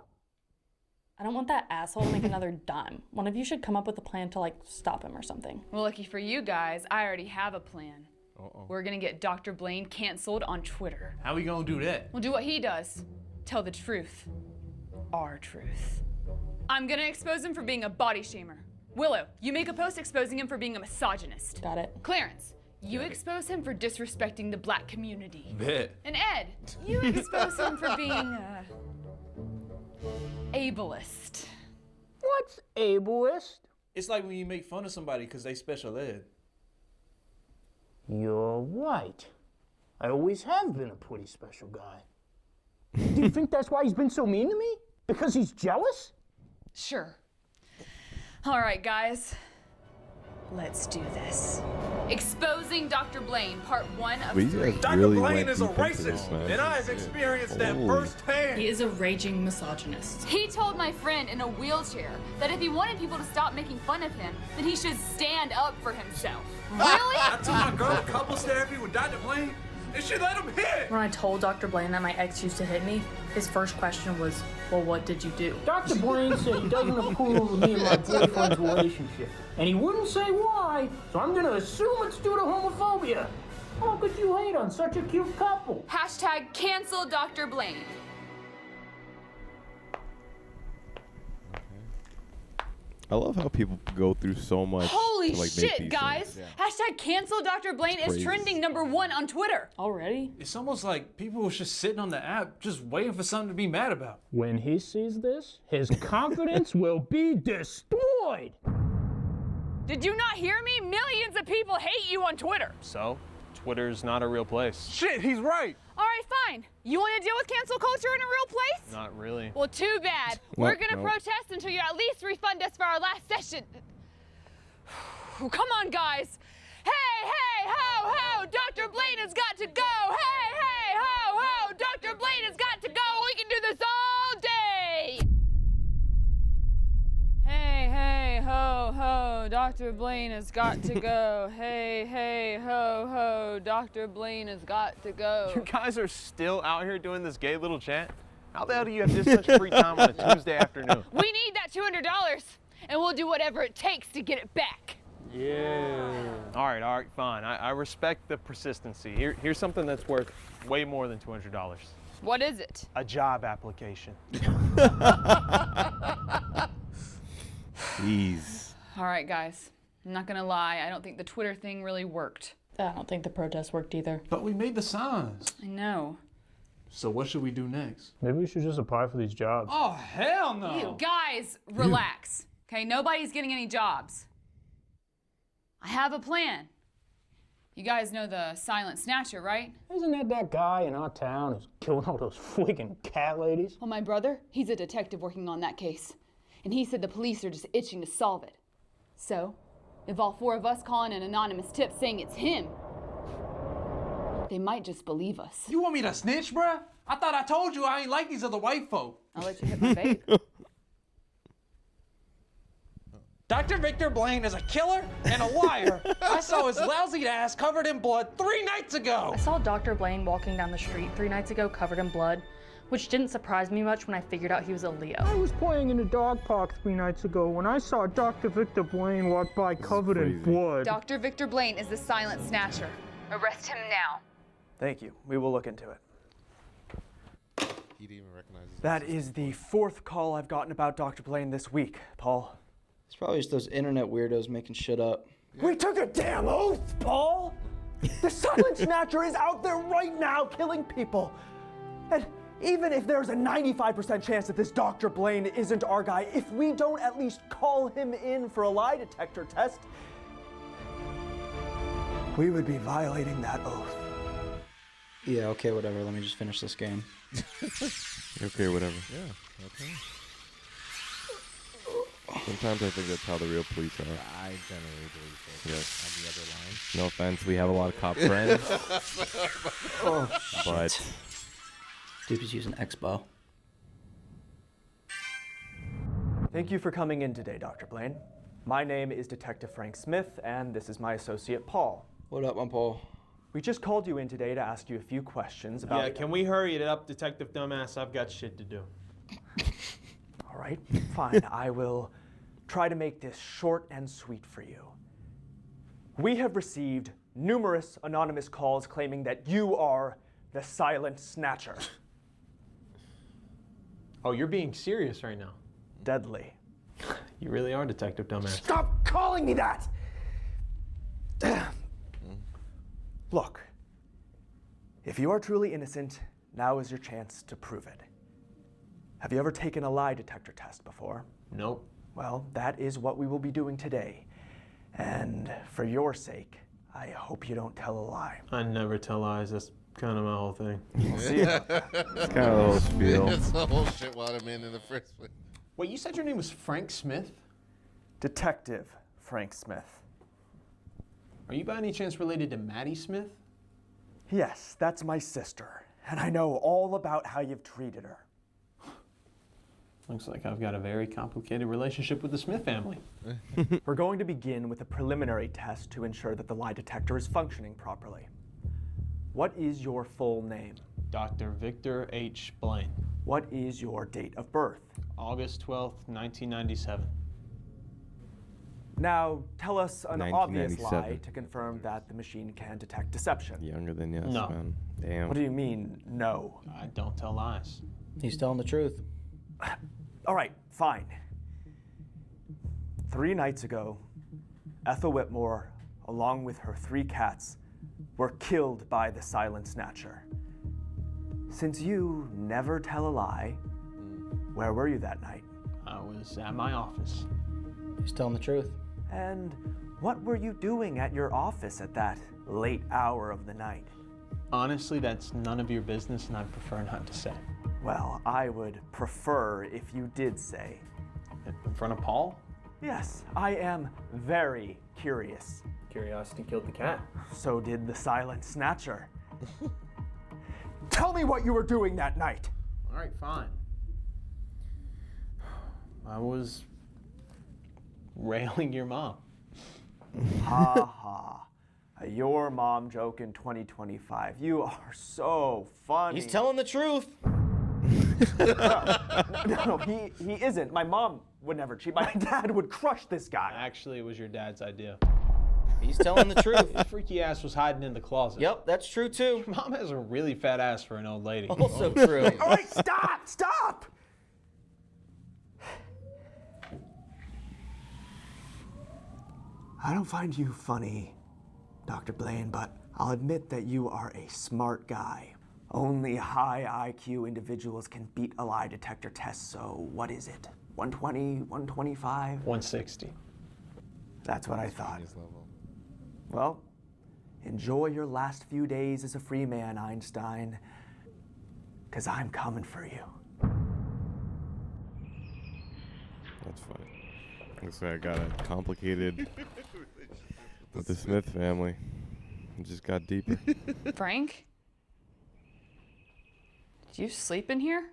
I don't want that asshole to make another dime. One of you should come up with a plan to, like, stop him or something. Well, lucky for you guys, I already have a plan. We're gonna get Dr. Blaine canceled on Twitter. How we gonna do that? We'll do what he does. Tell the truth. Our truth. I'm gonna expose him for being a body shamer. Willow, you make a post exposing him for being a misogynist. Got it. Clarence, you expose him for disrespecting the black community. Bet. And Ed, you expose him for being, ableist. What's ableist? It's like when you make fun of somebody because they special ed. You're right. I always have been a pretty special guy. Do you think that's why he's been so mean to me? Because he's jealous? Sure. All right, guys. Let's do this. Exposing Dr. Blaine, part 1 of But you 3. guys Dr. really Blaine went is a deep into this, racist, man. and I have experienced that Holy. firsthand. He is a raging misogynist. He told my friend in a wheelchair that if he wanted people to stop making fun of him, then he should stand up for himself. Really? I took my girl to couples therapy with Dr. Blaine, and she let him hit. When I told Dr. Blaine that my ex used to hit me, his first question was, well, what did you do? Dr. Blaine said he doesn't approve of me and my boyfriend's relationship. And he wouldn't say why, so I'm gonna assume it's due to homophobia. How could you hate on such a cute couple? Hashtag cancel Dr. Blaine. I love how people go through so much Holy Holy to, like, make shit, these guys! things. Hashtag cancel Dr. Blaine is crazy. trending #1 on Twitter. Already? It's almost like people was just sitting on the app, just waiting for something to be mad about. When he sees this, his confidence will be destroyed. Did you not hear me? Millions of people hate you on Twitter. So, Twitter's not a real place. Shit, he's right. All right, fine. You want to deal with cancel culture in a real place? Not really. Well, too bad. We're going to protest until you at least refund us for our last session. Come on, guys. Hey, hey, ho, ho, Dr. Blaine has got to go. Hey, hey, ho, ho, Dr. Blaine has got to go. We can do this all day. Hey, hey, ho, ho, Dr. Blaine has got to go. Hey, hey, ho, ho, Dr. Blaine has got to go. You guys are still out here doing this gay little chant? How the hell do you have this much free time on a Tuesday afternoon? We need that $200, and we'll do whatever it takes to get it back. Yeah. All right, fine. I respect the persistency. Here's something that's worth way more than $200. What is it? A job application. Jeez. All right, guys. I'm not gonna lie. I don't think the Twitter thing really worked. I don't think the protest worked either. But we made the signs. I know. So what should we do next? Maybe we should just apply for these jobs. Oh, hell no. You guys, relax. Okay, nobody's getting any jobs. I have a plan. You guys know the Silent Snatcher, right? Isn't that guy in our town who's killing all those freaking cat ladies? Well, my brother, he's a detective working on that case. And he said the police are just itching to solve it. So, if all 4 of us call in an anonymous tip saying it's him, they might just believe us. You want me to snitch, bruh? I thought I told you I ain't like these other white folk. I'll let you hit my bait. Dr. Victor Blaine is a killer and a liar. I saw his lousy ass covered in blood 3 nights ago. I saw Dr. Blaine walking down the street 3 nights ago covered in blood, which didn't surprise me much when I figured out he was a Leo. I was playing in the dog park 3 nights ago when I saw Dr. Victor Blaine walk by covered in blood. Dr. Victor Blaine is the Silent Snatcher. Arrest him now. Thank you. We will look into it. He didn't even recognize his That is the 4th call I've gotten about Dr. Blaine this week, Paul. It's probably just those internet weirdos making shit up. We took a damn oath, Paul! The Silent Snatcher is out there right now killing people. And even if there's a 95% chance that this Dr. Blaine isn't our guy, if we don't at least call him in for a lie detector test, we would be violating that oath. Yeah, okay, whatever. Let me just finish this game. Okay, whatever. Yeah, okay. Sometimes I think that's how the real police are. I generally believe so. Yes. On the other line. No offense, we have a lot of cop friends. Oh, but shit. Dude was using Expo. Thank you for coming in today, Dr. Blaine. My name is Detective Frank Smith, and this is my associate, Paul. What up, I'm Paul? We just called you in today to ask you a few questions about... Yeah, can we hurry it up, Detective Dumbass? I've got shit to do. All right, fine. I will try to make this short and sweet for you. We have received numerous anonymous calls claiming that you are the Silent Snatcher. Oh, you're being serious right now. Deadly. You really are Detective Dumbass. Stop calling me that! Look, if you are truly innocent, now is your chance to prove it. Have you ever taken a lie detector test before? Nope. Well, that is what we will be doing today. And for your sake, I hope you don't tell a lie. I never tell lies. That's kind of my whole thing. We'll see about that. it's kind of a little spiel. It's the whole shit what I'm in the first place. Wait, you said your name was Frank Smith? Detective Frank Smith. Are you by any chance related to Maddie Smith? Yes, that's my sister. And I know all about how you've treated her. Looks like I've got a very complicated relationship with the Smith family. We're going to begin with a preliminary test to ensure that the lie detector is functioning properly. What is your full name? Dr. Victor H. Blaine. What is your date of birth? August 12th, 1997. Now, tell us an obvious 1997. lie to confirm that the machine can detect deception. Younger than yes, No. man. Damn. What do you mean, no? I don't tell lies. He's telling the truth. All right, fine. 3 nights ago, Ethel Whitmore, along with her 3 cats, were killed by the Silent Snatcher. Since you never tell a lie, where were you that night? I was at my office. He's telling the truth. And what were you doing at your office at that late hour of the night? Honestly, that's none of your business, and I'd prefer not to say. Well, I would prefer if you did say. In front of Paul? Yes, I am very curious. Curiosity killed the cat. So did the Silent Snatcher. Tell me what you were doing that night. All right, fine. I was railing your mom. Ha ha. Your mom joke in 2025. You are so funny. He's telling the truth. No, he isn't. My mom would never cheat. My dad would crush this guy. Actually, it was your dad's idea. He's telling the truth. His freaky ass was hiding in the closet. Yep, that's true too. Your mom has a really fat ass for an old lady. Also true. All right, stop! I don't find you funny, Dr. Blaine, but I'll admit that you are a smart guy. Only high IQ individuals can beat a lie detector test, so what is it? 120, 125? 160. That's what I thought. Well, enjoy your last few days as a free man, Einstein, because I'm coming for you. That's funny. Looks like I got it complicated with the Smith family. It just got deeper. Frank? Did you sleep in here?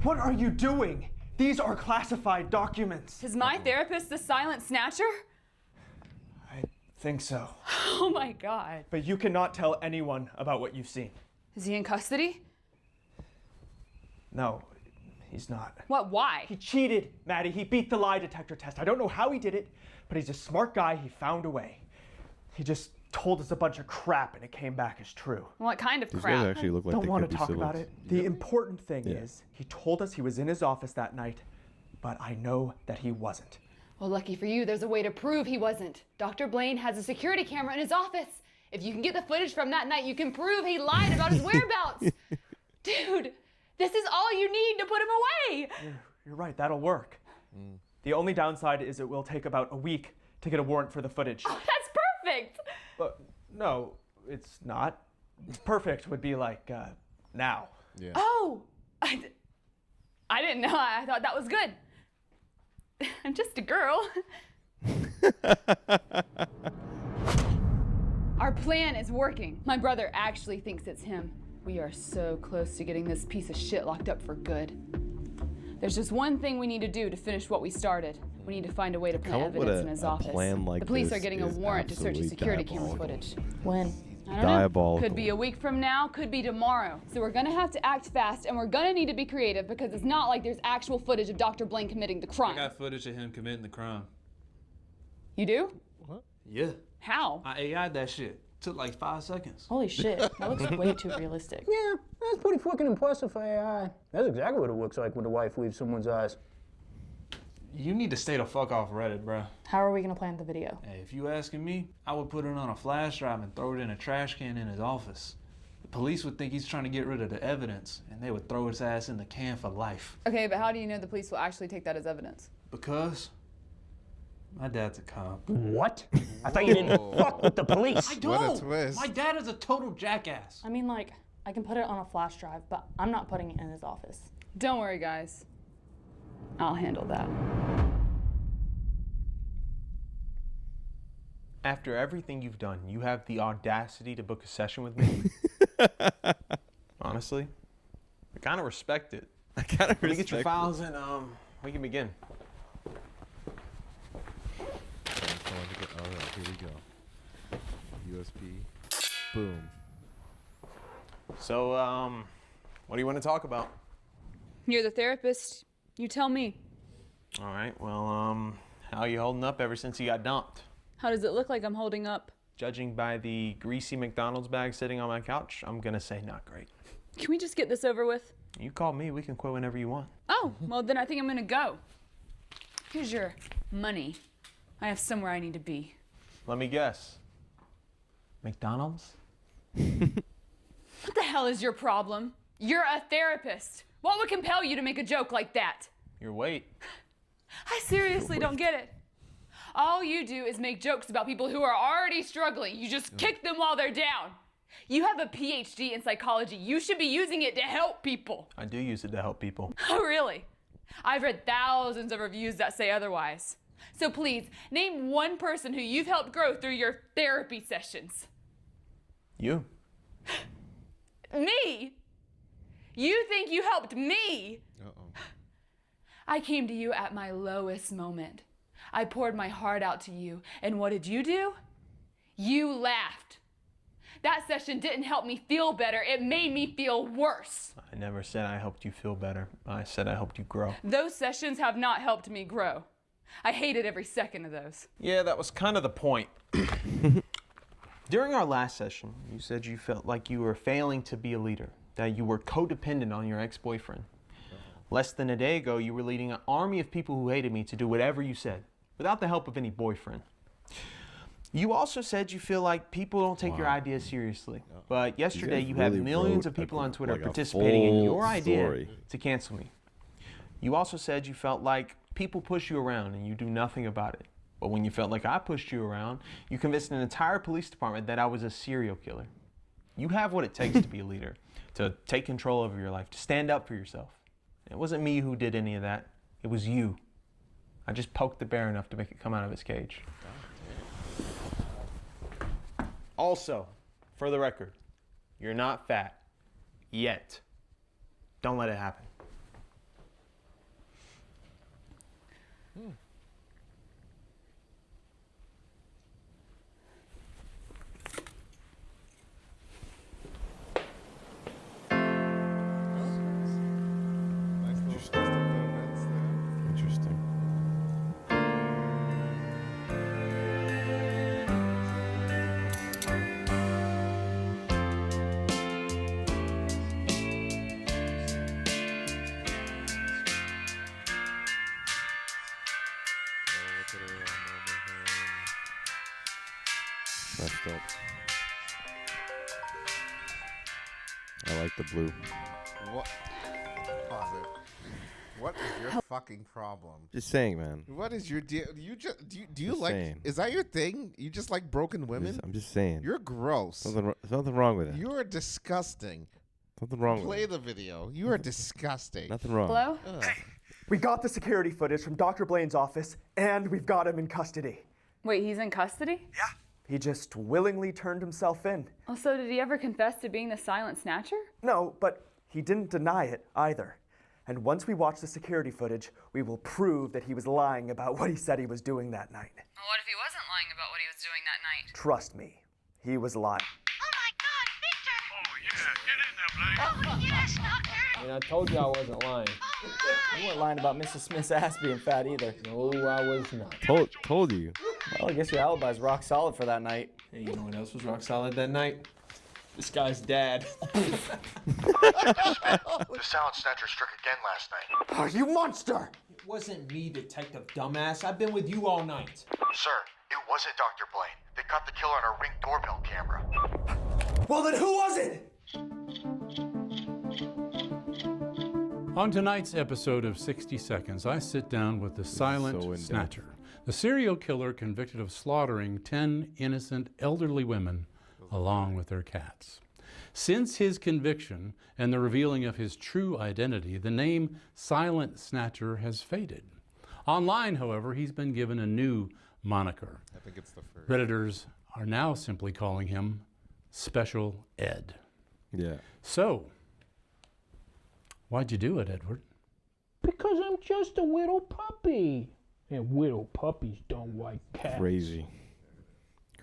What are you doing? These are classified documents. Is my therapist the Silent Snatcher? I think so. Oh my God. But you cannot tell anyone about what you've seen. Is he in custody? No, he's not. What, why? He cheated, Maddie. He beat the lie detector test. I don't know how he did it, but he's a smart guy. He found a way. He just told us a bunch of crap and it came back as true. What kind of These crap? guys actually look like Don't they want could to be talk about siblings. it. The important thing is he told us he was in his office that night, but I know that he wasn't. Well, lucky for you, there's a way to prove he wasn't. Dr. Blaine has a security camera in his office. If you can get the footage from that night, you can prove he lied about his whereabouts. Dude, this is all you need to put him away. You're right, that'll work. The only downside is it will take about a week to get a warrant for the footage. Oh, that's perfect. But no, it's not. Perfect would be like now. Yeah. Oh, I didn't know. I thought that was good. I'm just a girl. Our plan is working. My brother actually thinks it's him. We are so close to getting this piece of shit locked up for good. There's just one thing we need to do to finish what we started. We need to find a way to plant Come up with evidence in his office. plan like the police this are getting a is warrant to search his absolutely security camera diabolical. footage. When? I don't Diabolical. know. Could be a week from now, could be tomorrow. So we're gonna have to act fast and we're gonna need to be creative because it's not like there's actual footage of Dr. Blaine committing the I crime. got footage of him committing the crime. You do? Yeah. How? I AI'd that shit. Took like 5 seconds. Holy shit, that looks way too realistic. Yeah, that's pretty fucking impressive for AI. That's exactly what it looks like when a wife leaves someone's eyes. You need to stay the fuck off Reddit, bro. How are we gonna plant the video? Hey, if you asking me, I would put it on a flash drive and throw it in a trash can in his office. The police would think he's trying to get rid of the evidence, and they would throw his ass in the can for life. Okay, but how do you know the police will actually take that as evidence? Because my dad's a cop. What? I thought you didn't fuck with the police. I don't. My dad is a total jackass. I mean, like, I can put it on a flash drive, but I'm not putting it in his office. Don't worry, guys. I'll handle that. After everything you've done, you have the audacity to book a session with me? Honestly, I kind of respect it. I kind of Let me get your files and we can begin. Here we go. USB. Boom. So, what do you want to talk about? You're the therapist. You tell me. All right, well, how are you holding up ever since you got dumped? How does it look like I'm holding up? Judging by the greasy McDonald's bag sitting on my couch, I'm gonna say not great. Can we just get this over with? You call me, we can quit whenever you want. Oh, well then I think I'm gonna go. Here's your money. I have somewhere I need to be. Let me guess. McDonald's? What the hell is your problem? You're a therapist. What would compel you to make a joke like that? Your weight. I seriously don't get it. All you do is make jokes about people who are already struggling. You just kick them while they're down. You have a PhD in psychology. You should be using it to help people. I do use it to help people. Oh, really? I've read thousands of reviews that say otherwise. So please, name one person who you've helped grow through your therapy sessions. You. Me? You think you helped me? Uh-oh. I came to you at my lowest moment. I poured my heart out to you, and what did you do? You laughed. That session didn't help me feel better, it made me feel worse. I never said I helped you feel better. I said I helped you grow. Those sessions have not helped me grow. I hated every second of those. Yeah, that was kind of the point. During our last session, you said you felt like you were failing to be a leader, that you were codependent on your ex-boyfriend. Less than a day ago, you were leading an army of people who hated me to do whatever you said, without the help of any boyfriend. You also said you feel like people don't take your ideas seriously. But yesterday, you had millions of people on Twitter participating in your idea to cancel me. You also said you felt like people push you around and you do nothing about it. But when you felt like I pushed you around, you convinced an entire police department that I was a serial killer. You have what it takes to be a leader, to take control over your life, to stand up for yourself. It wasn't me who did any of that. It was you. I just poked the bear enough to make it come out of its cage. Also, for the record, you're not fat. Yet. Don't let it happen. Interesting. Messed up. I like the blue. What? Pause it. What is your fucking problem? Just saying, man. What is your deal? You just do you Just like? saying. Is that your thing? You just like broken women? I'm just saying. You're gross. There's nothing wrong with it. You are disgusting. Nothing wrong with Play it. the video. You are disgusting. Nothing wrong. Hello? Ugh. We got the security footage from Dr. Blaine's office, and we've got him in custody. Wait, he's in custody? Yeah. He just willingly turned himself in. Oh, so did he ever confess to being the silent snatcher? No, but he didn't deny it either. And once we watch the security footage, we will prove that he was lying about what he said he was doing that night. Well, what if he wasn't lying about what he was doing that night? Trust me, he was lying. Oh, yes, Doctor! And I told you I wasn't lying. You weren't lying about Mrs. Smith's ass being fat either. No, I was not. Told you. Well, I guess your alibi's rock solid for that night. Hey, you know what else was rock solid that night? This guy's dad. The silent snatcher struck again last night. Oh, you monster! It wasn't me, Detective Dumbass. I've been with you all night. Sir, it wasn't Dr. Blaine. They caught the killer on a Ring doorbell camera. Well, then who was it? On tonight's episode of 60 Seconds, I sit down with the silent so in-depth. snatcher, the serial killer convicted of slaughtering 10 innocent elderly women along with their cats. Since his conviction and the revealing of his true identity, the name Silent Snatcher has faded. Online, however, he's been given a new moniker. I think it's the first. Redditors are now simply calling him Special Ed. Yeah. So, why'd you do it, Edward? Because I'm just a little puppy. And little puppies don't like cats. Crazy.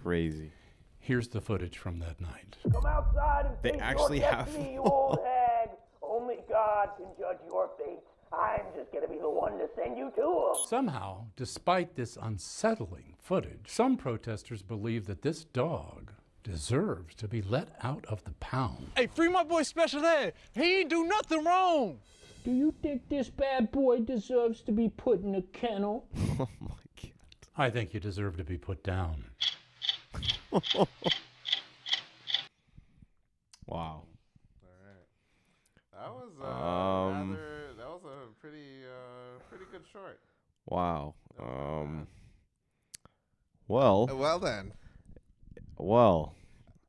Crazy. Here's the footage from that night. Come outside and They face actually your have- destiny, you old hag. Only God can judge your fate. I'm just gonna be the one to send you to him. Somehow, despite this unsettling footage, some protesters believe that this dog deserves to be let out of the pound. Hey, free my boy Special Ed. He ain't do nothing wrong. Do you think this bad boy deserves to be put in a kennel? Oh my God. I think you deserve to be put down. Wow. That was that was a pretty good short. Wow. Well. Well then. Well.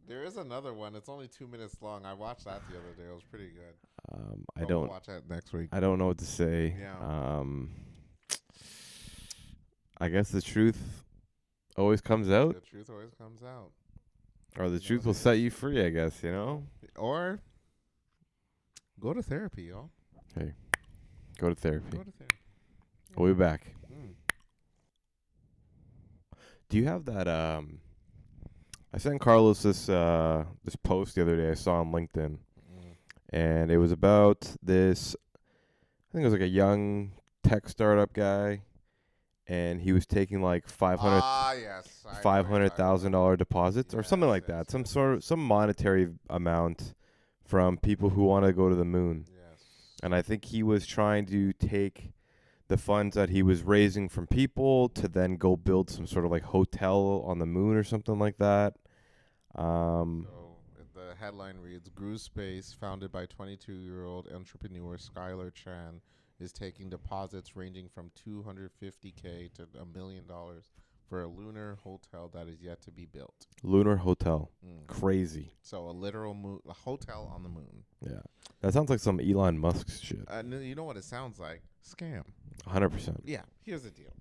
There is another one. It's only 2 minutes long. I watched that the other day. It was pretty good. I don't watch that next week. I don't know what to say. Yeah. I guess the truth always comes out. The truth always comes out. Or the truth will set you free, I guess, you know? Or go to therapy, y'all. Hey. Go to therapy. Go to therapy. We'll be back. Mm. Do you have that I sent Carlos this post the other day I saw on LinkedIn. And it was about this, I think it was like a young tech startup guy, and he was taking like $500,000 deposits or something like that, some monetary amount from people who want to go to the moon. Yes. And I think he was trying to take the funds that he was raising from people to then go build some sort of like hotel on the moon or something like that. The headline reads, Grew Space, founded by 22-year-old entrepreneur Skylar Chan, is taking deposits ranging from $250K to $1 million for a lunar hotel that is yet to be built. Lunar hotel. Crazy. So a hotel on the moon. Yeah. That sounds like some Elon Musk shit. You know what it sounds like? Scam. 100%. Yeah. Here's the deal.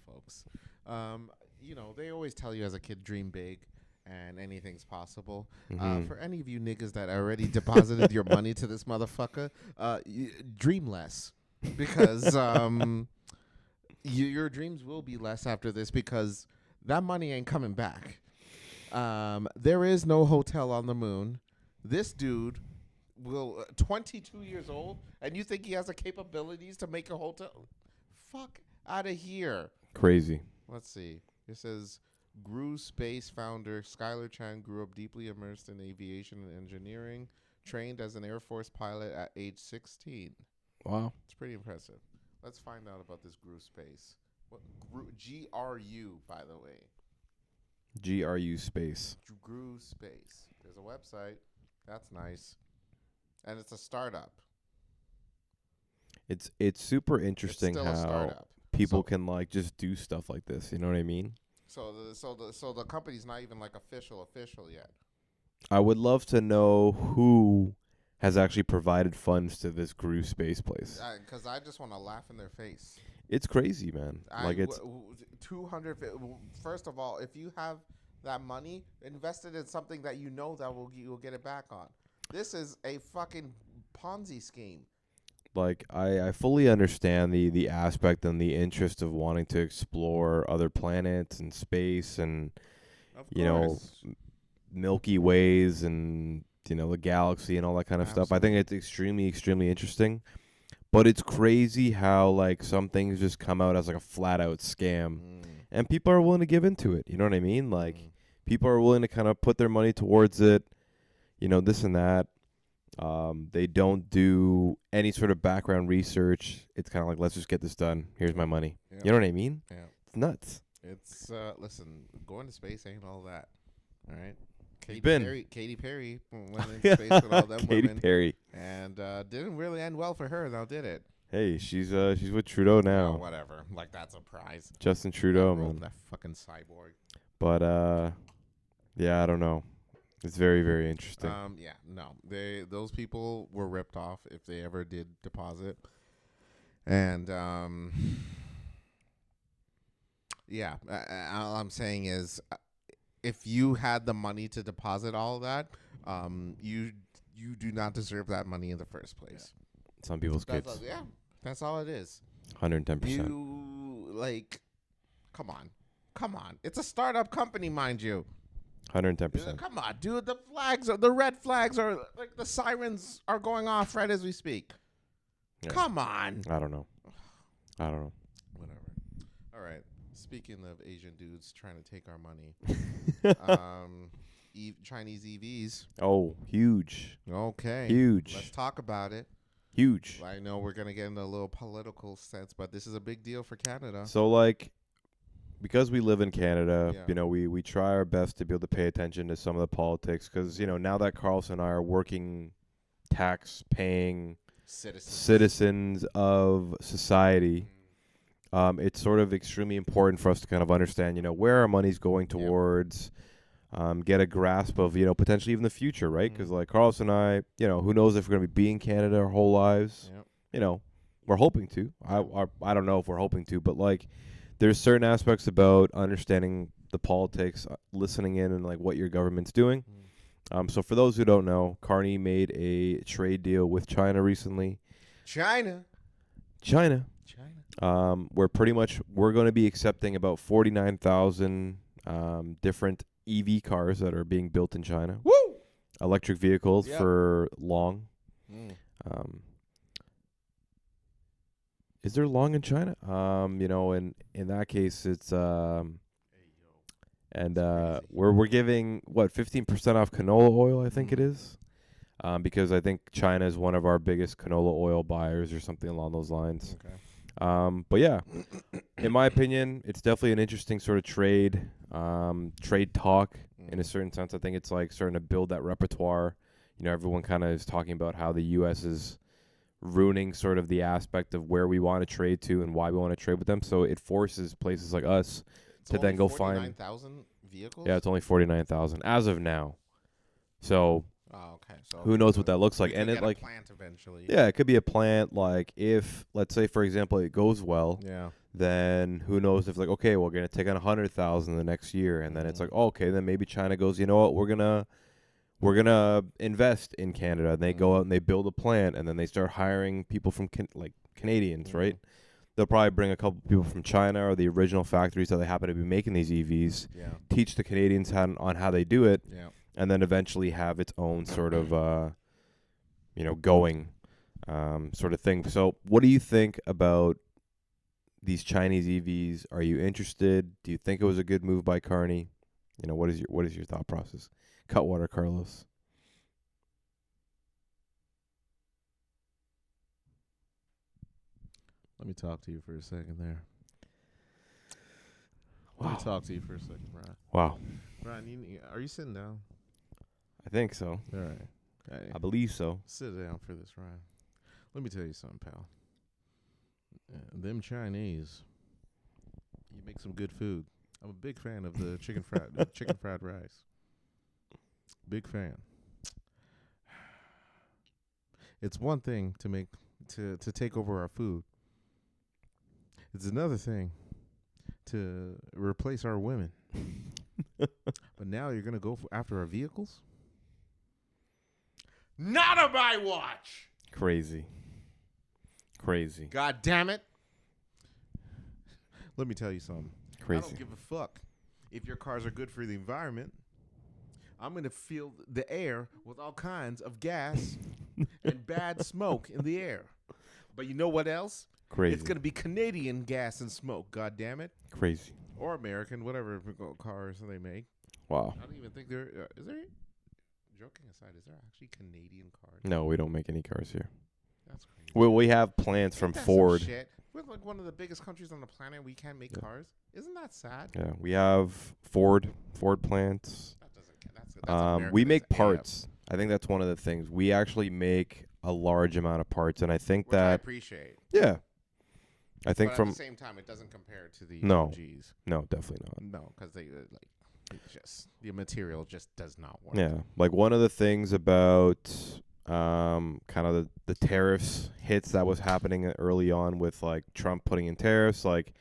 Folks. They always tell you as a kid, dream big. And anything's possible. For any of you niggas that already deposited your money to this motherfucker, dream less. Because your dreams will be less after this, because that money ain't coming back. There is no hotel on the moon. This dude will 22 years old, and you think he has the capabilities to make a hotel? Fuck out of here. Crazy. Let's see. It says, Grew Space founder Skylar Chan grew up deeply immersed in aviation and engineering, trained as an Air Force pilot at age 16. Wow. It's pretty impressive. Let's find out about this Grew Space. GRU, by the way. GRU Space. Grew Space. There's a website. That's nice. And it's a startup. It's super interesting It's still a how startup. people can like just do stuff like this. You know what I mean? So the company's not even like official yet. I would love to know who has actually provided funds to this Grew Space place. Because I just want to laugh in their face. It's crazy, man. It's 200. First of all, if you have that money, invest it in something that you know that you'll get it back on. This is a fucking Ponzi scheme. Like I fully understand the aspect and the interest of wanting to explore other planets and space and Milky Ways and the galaxy and all that kind of stuff. I think it's extremely interesting, but it's crazy how like some things just come out as like a flat out scam, and people are willing to give into it. You know what I mean? Like people are willing to kind of put their money towards it. This and that. They don't do any sort of background research. It's kind of like, let's just get this done. Here's my money. Yeah. You know what I mean? Yeah. It's nuts. It's listen, going to space ain't all that. All right. Katy Perry went in space with all them Katy women. Perry. And didn't really end well for her, though, did it? Hey, she's with Trudeau now. Oh, whatever. Like, that's a prize. Justin Trudeau, man. That fucking cyborg. But yeah, I don't know. It's very, very interesting. Yeah, no. Those people were ripped off if they ever did deposit. And yeah, all I'm saying is if you had the money to deposit all of that, you do not deserve that money in the first place. Yeah. Some people's kids. That's all it is. 110%. You come on. It's a startup company, mind you. 110%. Come on, dude. The red flags are like the sirens are going off right as we speak. Yeah. Come on. I don't know. Whatever. All right. Speaking of Asian dudes trying to take our money, Chinese EVs. Oh, huge. Okay. Huge. Let's talk about it. Huge. I know we're going to get into a little political sense, but this is a big deal for Canada. So, like, because we live in Canada, Yeah. you know, we try our best to be able to pay attention to some of the politics because, you know, now that Carlson and I are working tax-paying citizens of society, it's sort of extremely important for us to kind of understand, you know, where our money's going towards, get a grasp of, you know, potentially even the future, right? Because, like, Carlson and I, you know, who knows if we're going to be in Canada our whole lives. Yep. You know, we're hoping to. I don't know if we're hoping to, but, like, there's certain aspects about understanding the politics, listening in and, like, what your government's doing. So for those who don't know, Carney made a trade deal with China recently. China. Where pretty much we're going to be accepting about 49,000 different EV cars that are being built in China. Woo! Electric vehicles for long. Is there long in China? You know, in that case, it's we're giving 15% off canola oil, I think it is, because I think China is one of our biggest canola oil buyers or something along those lines. Okay. But yeah, in my opinion, it's definitely an interesting sort of trade talk in a certain sense. I think it's like starting to build that repertoire. You know, everyone kind of is talking about how the U.S. is ruining sort of the aspect of where we want to trade to and why we want to trade with them. So it forces places like us to then go find 49,000 vehicles. Yeah, it's only 49,000 as of now. So okay. So who knows what that looks like? We And could it get a like plant eventually. Yeah, it could be a plant. Like if let's say for example it goes well. Yeah. Then who knows if like okay we're gonna take on 100,000 the next year and then it's like okay then maybe China goes you know what we're gonna invest in Canada and they go out and they build a plant and then they start hiring people from Canadians, right? They'll probably bring a couple people from China or the original factories that they happen to be making these EVs. Yeah. Teach the Canadians on how they do it. Yeah. And then eventually have its own sort of going sort of thing. So what do you think about these Chinese EVs? Are you interested? Do you think it was a good move by Carney? You know, what is your thought process? Cutwater, Carlos. Let me talk to you for a second there. Wow. Let me talk to you for a second, Ron. Wow. Ron, are you sitting down? I think so. All right. Hey, I believe so. Sit down for this, Ron. Let me tell you something, pal. Them Chinese, you make some good food. I'm a big fan of the chicken fried rice. Big fan. It's one thing to make to take over our food. It's another thing to replace our women. But now you're gonna go after our vehicles? Not on my watch. Crazy. God damn it. Let me tell you something. Crazy. I don't give a fuck if your cars are good for the environment. I'm going to fill the air with all kinds of gas and bad smoke in the air. But you know what else? Crazy. It's going to be Canadian gas and smoke, God damn it. Crazy. Or American, whatever cars they make. Wow. I don't even think there is there. Joking aside, is there actually Canadian cars? No, we don't make any cars here. That's crazy. Well, we have plants from That's some Ford. shit. We're like one of the biggest countries on the planet. We can't make cars. Isn't that sad? Yeah, we have Ford plants. That doesn't count. That's we make American as parts. I think that's one of the things. We actually make a large amount of parts, and I think Which I that appreciate. Yeah, I think But from at the same time, it doesn't compare to the no, OGs. no, definitely not. No, because they the material just does not work. Yeah, like one of the things about kind of the tariffs hits that was happening early on with like Trump putting in tariffs, like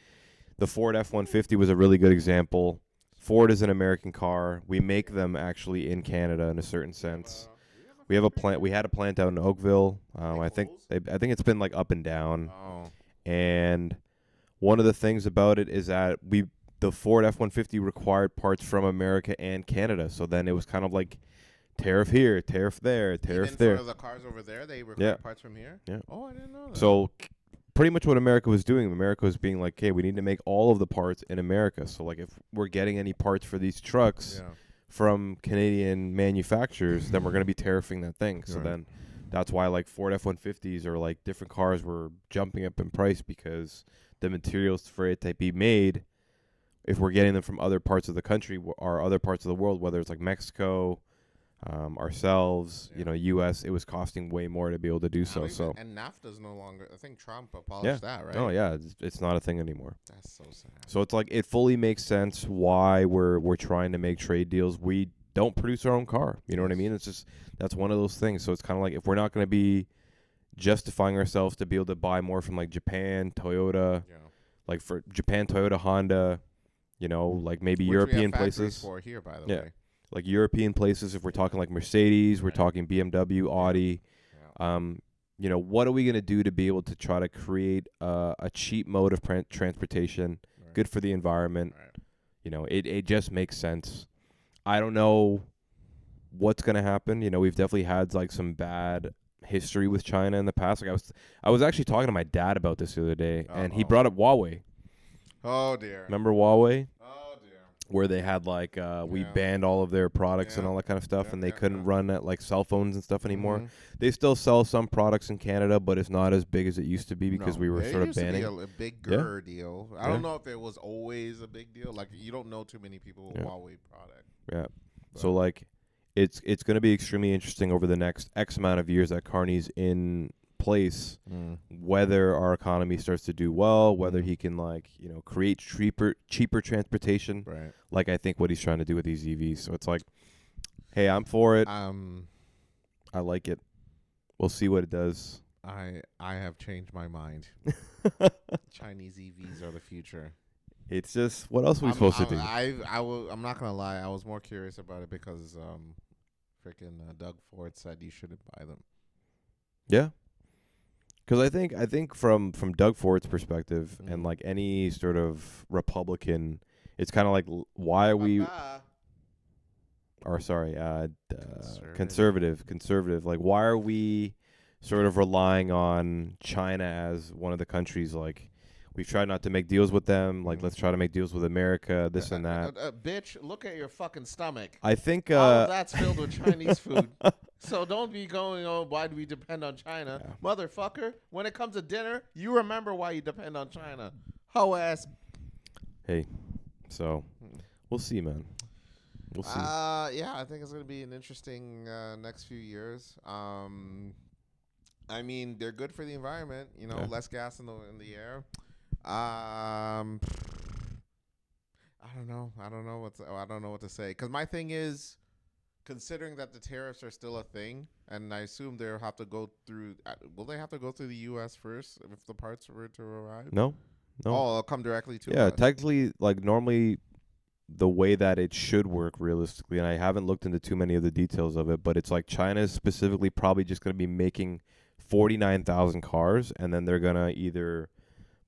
the Ford F-150 was a really good example. Ford is an American car. We make them actually in Canada in a certain sense. We have a plant. We had a plant out in Oakville. I think it's been like up and down. Oh. And one of the things about it is that the Ford F-150 required parts from America and Canada. So then it was kind of like tariff here, tariff there, tariff there. For the cars over there, they require parts from here? Yeah. Oh, I didn't know that. So pretty much what America was doing, America was being like, hey, we need to make all of the parts in America. So like if we're getting any parts for these trucks from Canadian manufacturers, then we're going to be tariffing that thing. So then that's why like Ford F-150s or like different cars were jumping up in price, because the materials for it to be made, if we're getting them from other parts of the country or other parts of the world, whether it's like Mexico, ourselves, U.S., it was costing way more to be able to do so. So and NAFTA's no longer. I think Trump abolished that, right? Oh yeah, it's not a thing anymore. That's so sad. So it's like it fully makes sense why we're trying to make trade deals. We don't produce our own car. You know what I mean? It's just that's one of those things. So it's kind of like if we're not going to be justifying ourselves to be able to buy more from like Japan, Toyota, like for Japan, Toyota, Honda, like maybe Which European we have places. for here, by the way. Like European places, if we're talking like Mercedes, we're talking BMW, Audi. What are we going to do to be able to try to create a cheap mode of transportation, good for the environment? It just makes sense. I don't know what's going to happen. We've definitely had like some bad history with China in the past. Like I was actually talking to my dad about this the other day, and he brought up Huawei. Oh dear. Remember Huawei? Oh dear. Where they had like we banned all of their products and all that kind of stuff, and they couldn't run at like cell phones and stuff anymore. They still sell some products in Canada, but it's not as big as it used to be because we were sort of banning. It used to be a bigger deal. I don't know if it was always a big deal. Like you don't know too many people with Huawei product. Yeah. So like it's going to be extremely interesting over the next X amount of years that Carney's in place, whether our economy starts to do well, whether he can create cheaper transportation, like I think what he's trying to do with these EVs. So it's like, hey, I'm for it. I like it. We'll see what it does. I have changed my mind. Chinese EVs are the future. It's just, what else are we supposed to do? I'm not gonna lie. I was more curious about it because freaking Doug Ford said you shouldn't buy them. Yeah. Because I think from Doug Ford's perspective and like any sort of Republican, it's kind of like, why are we, or sorry, conservative, like why are we sort of relying on China as one of the countries? Like we've tried not to make deals with them. Like let's try to make deals with America, this and that. Bitch, look at your fucking stomach. I think all of that's filled with Chinese food. So don't be going, oh, why do we depend on China? Yeah. Motherfucker, when it comes to dinner, you remember why you depend on China. Ho ass. Hey, so we'll see, man. We'll see. Yeah, I think it's going to be an interesting next few years. I mean, they're good for the environment, less gas in the air. I don't know. I don't know what to say. Because my thing is, considering that the tariffs are still a thing, and I assume they'll have to go through. Will they have to go through the U.S. first if the parts were to arrive? No. Oh, it'll come directly to us. Yeah, technically, like normally, the way that it should work realistically, and I haven't looked into too many of the details of it, but it's like China is specifically probably just going to be making 49,000 cars, and then they're going to either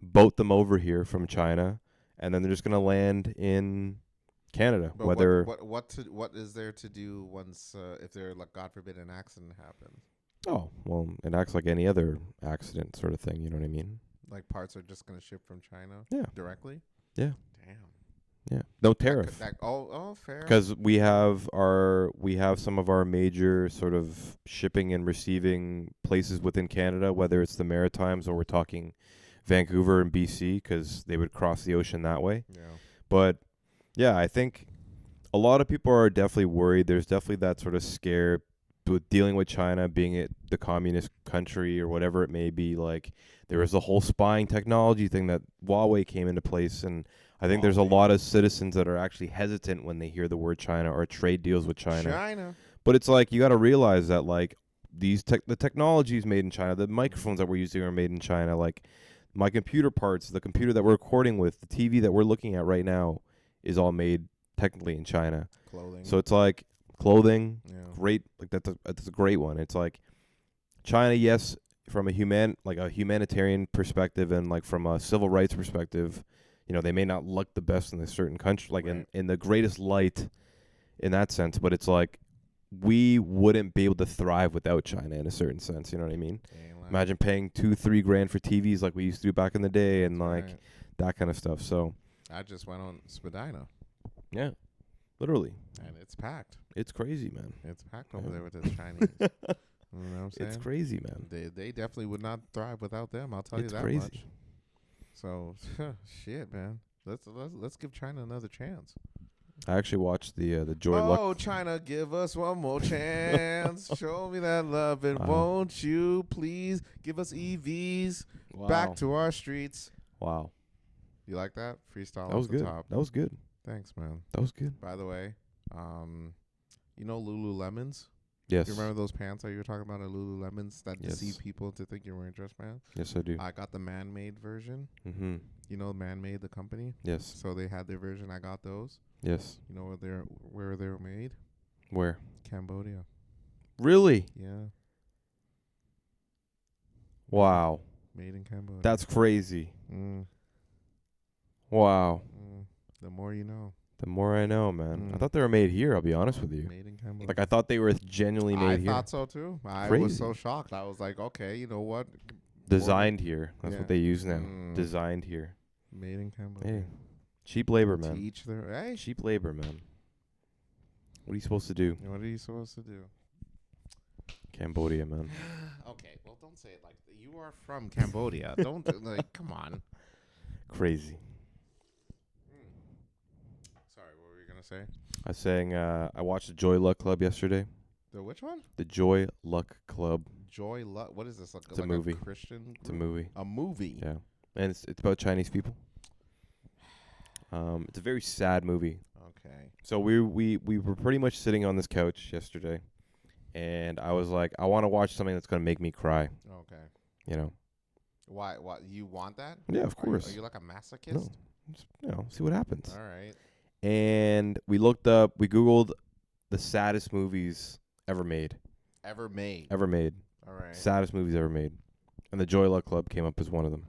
boat them over here from China, and then they're just going to land in Canada. But whether what is there to do once if there, like, God forbid, an accident happens? Oh, well, it acts like any other accident sort of thing. You know what I mean? Like parts are just going to ship from China directly? Yeah. Damn. Yeah. No tariff. Fair. Because we have some of our major sort of shipping and receiving places within Canada, whether it's the Maritimes or we're talking Vancouver and BC, because they would cross the ocean that way. Yeah. But yeah, I think a lot of people are definitely worried. There's definitely that sort of scare with dealing with China, being it the communist country or whatever it may be. Like there was the whole spying technology thing that Huawei came into place, and I think there's a lot of citizens that are actually hesitant when they hear the word China or trade deals with China. But it's like you got to realize that like the technology is made in China. The microphones that we're using are made in China. Like my computer parts, the computer that we're recording with, the TV that we're looking at right now is all made technically in China. Clothing. So it's like clothing, great. Like that's a great one. It's like China, yes, from a humanitarian perspective and like from a civil rights perspective, they may not look the best in a certain country, like in the greatest light in that sense. But it's like we wouldn't be able to thrive without China in a certain sense. You know what I mean? Imagine paying $2-3 grand for TVs like we used to do back in the day, and that kind of stuff. So I just went on Spadina. Yeah. Literally. And it's packed. It's crazy, man. It's packed over there with this Chinese. You know what I'm saying? It's crazy, man. They definitely would not thrive without them. I'll tell you It's that crazy. much. So shit, man. Let's give China another chance. I actually watched the Joy Luck. Oh, China, give us one more chance. Show me that love, and won't you please give us EVs back to our streets? Wow. You like that freestyle? That was off the good. top? That was good. Thanks, man. That was good. By the way, you know Lululemons? Yes. You remember those pants that you were talking about at Lululemons that Yes. deceive people to think you're wearing dress pants? Yes, I do. I got the man-made version. Mm-hmm. You know Man-Made, the company? Yes. So they had their version. I got those. Yes. You know where they were made? Where? Cambodia. Really? Yeah. Wow. Made in Cambodia. That's crazy. Mm. Wow. The more you know. The more I know, man. I thought they were made here, I'll be honest with you. Made in Cambodia. Like, I thought they were genuinely made here. I thought so, too. I Crazy. was so shocked. I was like, okay, you know what? Designed here. That's Yeah. what they use now. Designed here. Made in Cambodia. Hey. Cheap labor, man. To each their... Hey. Cheap labor, man. What are you supposed to do? What are you supposed to do? Cambodia, man. Okay, well, don't say it like that. You are from Cambodia. Don't, like, come on. Crazy. Sorry, what were you going to say? I was saying, I watched the Joy Luck Club yesterday. The which one? The Joy Luck Club. Joy Luck. What is this? Like, It's a like movie. A Christian? It's a group? movie. A movie? Yeah. And it's about Chinese people. It's a very sad movie. Okay. So we were pretty much sitting on this couch yesterday, and I was like, I want to watch something that's gonna make me cry. Okay. You know. Why? What? You want that? Yeah, of course. Are you like a masochist? No. Just, see what happens. All right. And we Googled the saddest movies ever made. Ever made. Ever made. All right. Saddest movies ever made. And the Joy Luck Club came up as one of them.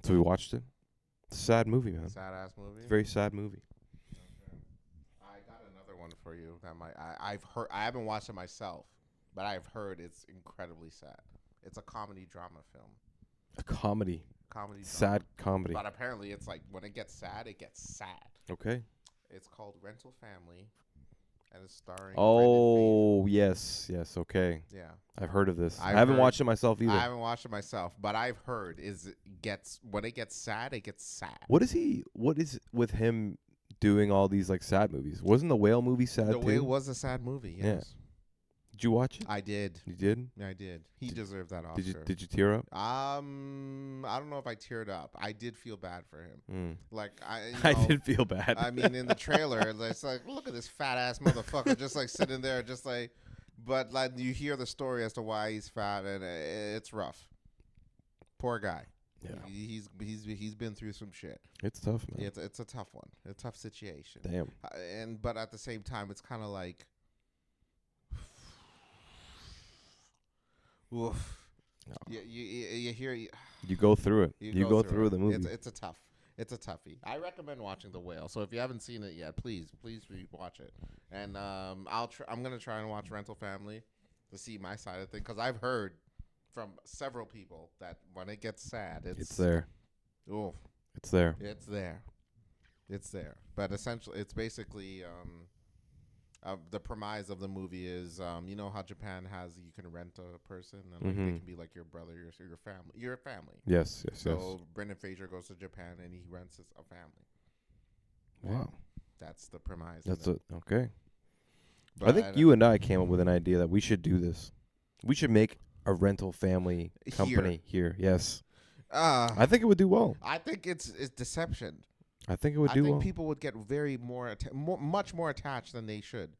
So we watched it. It's a sad movie, man. Sad ass movie. It's a very sad movie. Okay. I got another one for you that I've heard. I haven't watched it myself, but I've heard it's incredibly sad. It's a comedy drama film. A comedy. Comedy. Sad drama. comedy. But apparently, it's like when it gets sad, it gets sad. Okay. It's called Rental Family, and it's starring. Oh, yes. Okay. Yeah. I've heard of this. I haven't watched it myself either. I haven't watched it myself, but I've heard when it gets sad, it gets sad. What is with him doing all these like sad movies? Wasn't the Whale movie sad The too? Whale was a sad movie, yes. Yeah. Did you watch it? I did. You did? I did. He deserved that Oscar. Did you tear up? I don't know if I teared up. I did feel bad for him. Like I did feel bad. I mean, in the trailer, it's like, look at this fat ass motherfucker, just like sitting there, just like. But like you hear the story as to why he's fat, and it's rough. Poor guy. Yeah. He's been through some shit. It's tough, man. It's a tough one. It's a tough situation. Damn. But at the same time, it's kind of like. Oof. No. You hear. You go through it. You go through the movie. It's a toughie. I recommend watching The Whale. So if you haven't seen it yet, please watch it. And I'm gonna try and watch Rental Family to see my side of things, because I've heard from several people that when it gets sad, it's there. Oof. It's there. It's there. But essentially, it's basically the premise of the movie is you know how Japan has, you can rent a person and like, they can be like your brother, your family, your family. Yes. So Brendan Fraser goes to Japan and he rents a family. Wow. That's the premise. Okay. But I think you and I came up with an idea that we should do this. We should make a rental family company here. Yes. I think it would do well. I think it's deception. I think it would do well. I think people would get much more attached than they should.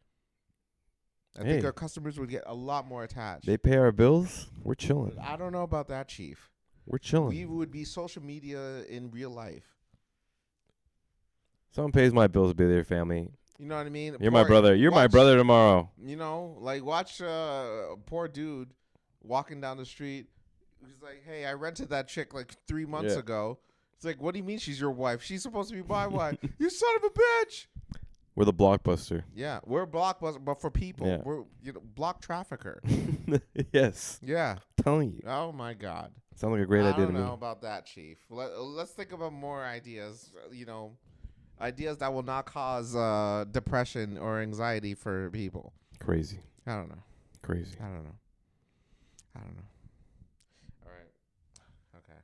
I Hey. think our customers would get a lot more attached. They pay our bills. We're chilling. I don't know about that, Chief. We're chilling. We would be social media in real life. Someone pays my bills to be their family. You know what I mean? You're my brother. You're my brother tomorrow. You know, like watch a poor dude walking down the street. He's like, hey, I rented that chick like 3 months ago. It's like, what do you mean she's your wife? She's supposed to be my wife. You son of a bitch. We're the Blockbuster. Yeah, we're Blockbuster, but for people. Yeah. We're block trafficker. Yes. Yeah. I'm telling you. Oh, my God. Sounds like a great idea to me. I don't know about that, Chief. Let's think about more ideas. You know, Ideas that will not cause depression or anxiety for people. Crazy. I don't know. Crazy. I don't know. All right. Okay.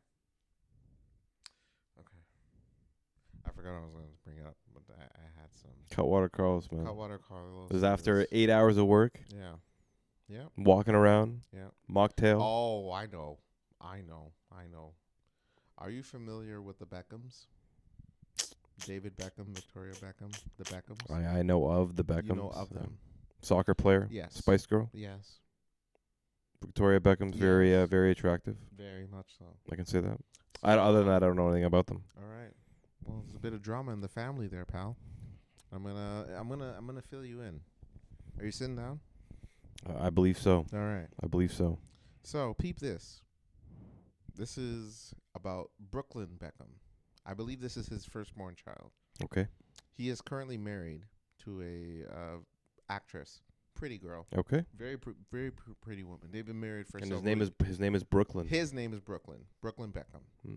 I forgot I was going to bring it up, but I had some. Cutwater Carlos, man. Cutwater Carlos. It was after 8 hours of work. Yeah. Yeah. Walking around. Yeah. Mocktail. Oh, I know. Are you familiar with the Beckhams? David Beckham, Victoria Beckham, the Beckhams? I know of the Beckhams. You know of them. Soccer player. Yes. Spice Girl. Yes. Victoria Beckham's very attractive. Very much so. I can say that. Other than that, I don't know anything about them. All right. Well, there's a bit of drama in the family there, pal. I'm gonna fill you in. Are you sitting down? I believe so. All right. I believe so. So, peep this. This is about Brooklyn Beckham. I believe this is his firstborn child. Okay. He is currently married to a actress, pretty girl. Okay. Very pretty woman. They've been married for. And his name is Brooklyn. His name is Brooklyn Beckham. Hmm.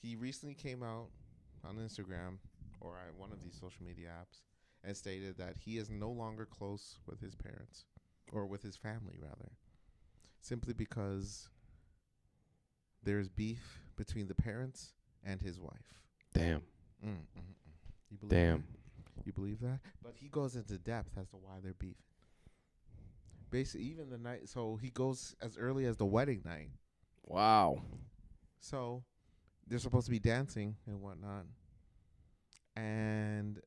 He recently came out on Instagram or one of these social media apps and stated that he is no longer close with his parents, or with his family rather, simply because there's beef between the parents and his wife. Damn. You believe Damn. that? You believe that? But he goes into depth as to why they're beefing. Basically, even the night. So he goes as early as the wedding night. Wow. So they're supposed to be dancing and whatnot. And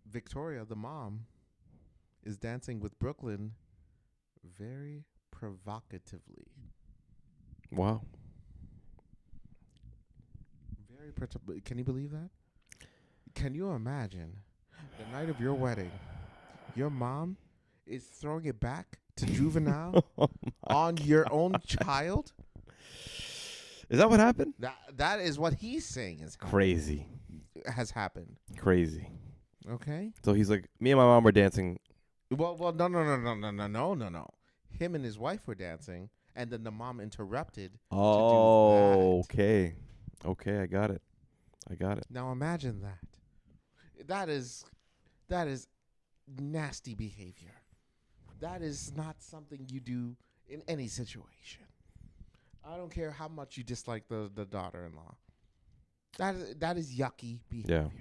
Victoria, the mom, is dancing with Brooklyn very provocatively. Wow. Can you believe that? Can you imagine the night of your wedding, your mom is throwing it back to juvenile on your own child? Is that what happened? That is what he's saying is crazy. Has happened. Crazy. Okay. So he's like, me and my mom were dancing. Well, no. Him and his wife were dancing, and then the mom interrupted. Oh, okay. Okay, I got it. Now imagine that. That is nasty behavior. That is not something you do in any situation. I don't care how much you dislike the daughter-in-law. That is yucky behavior.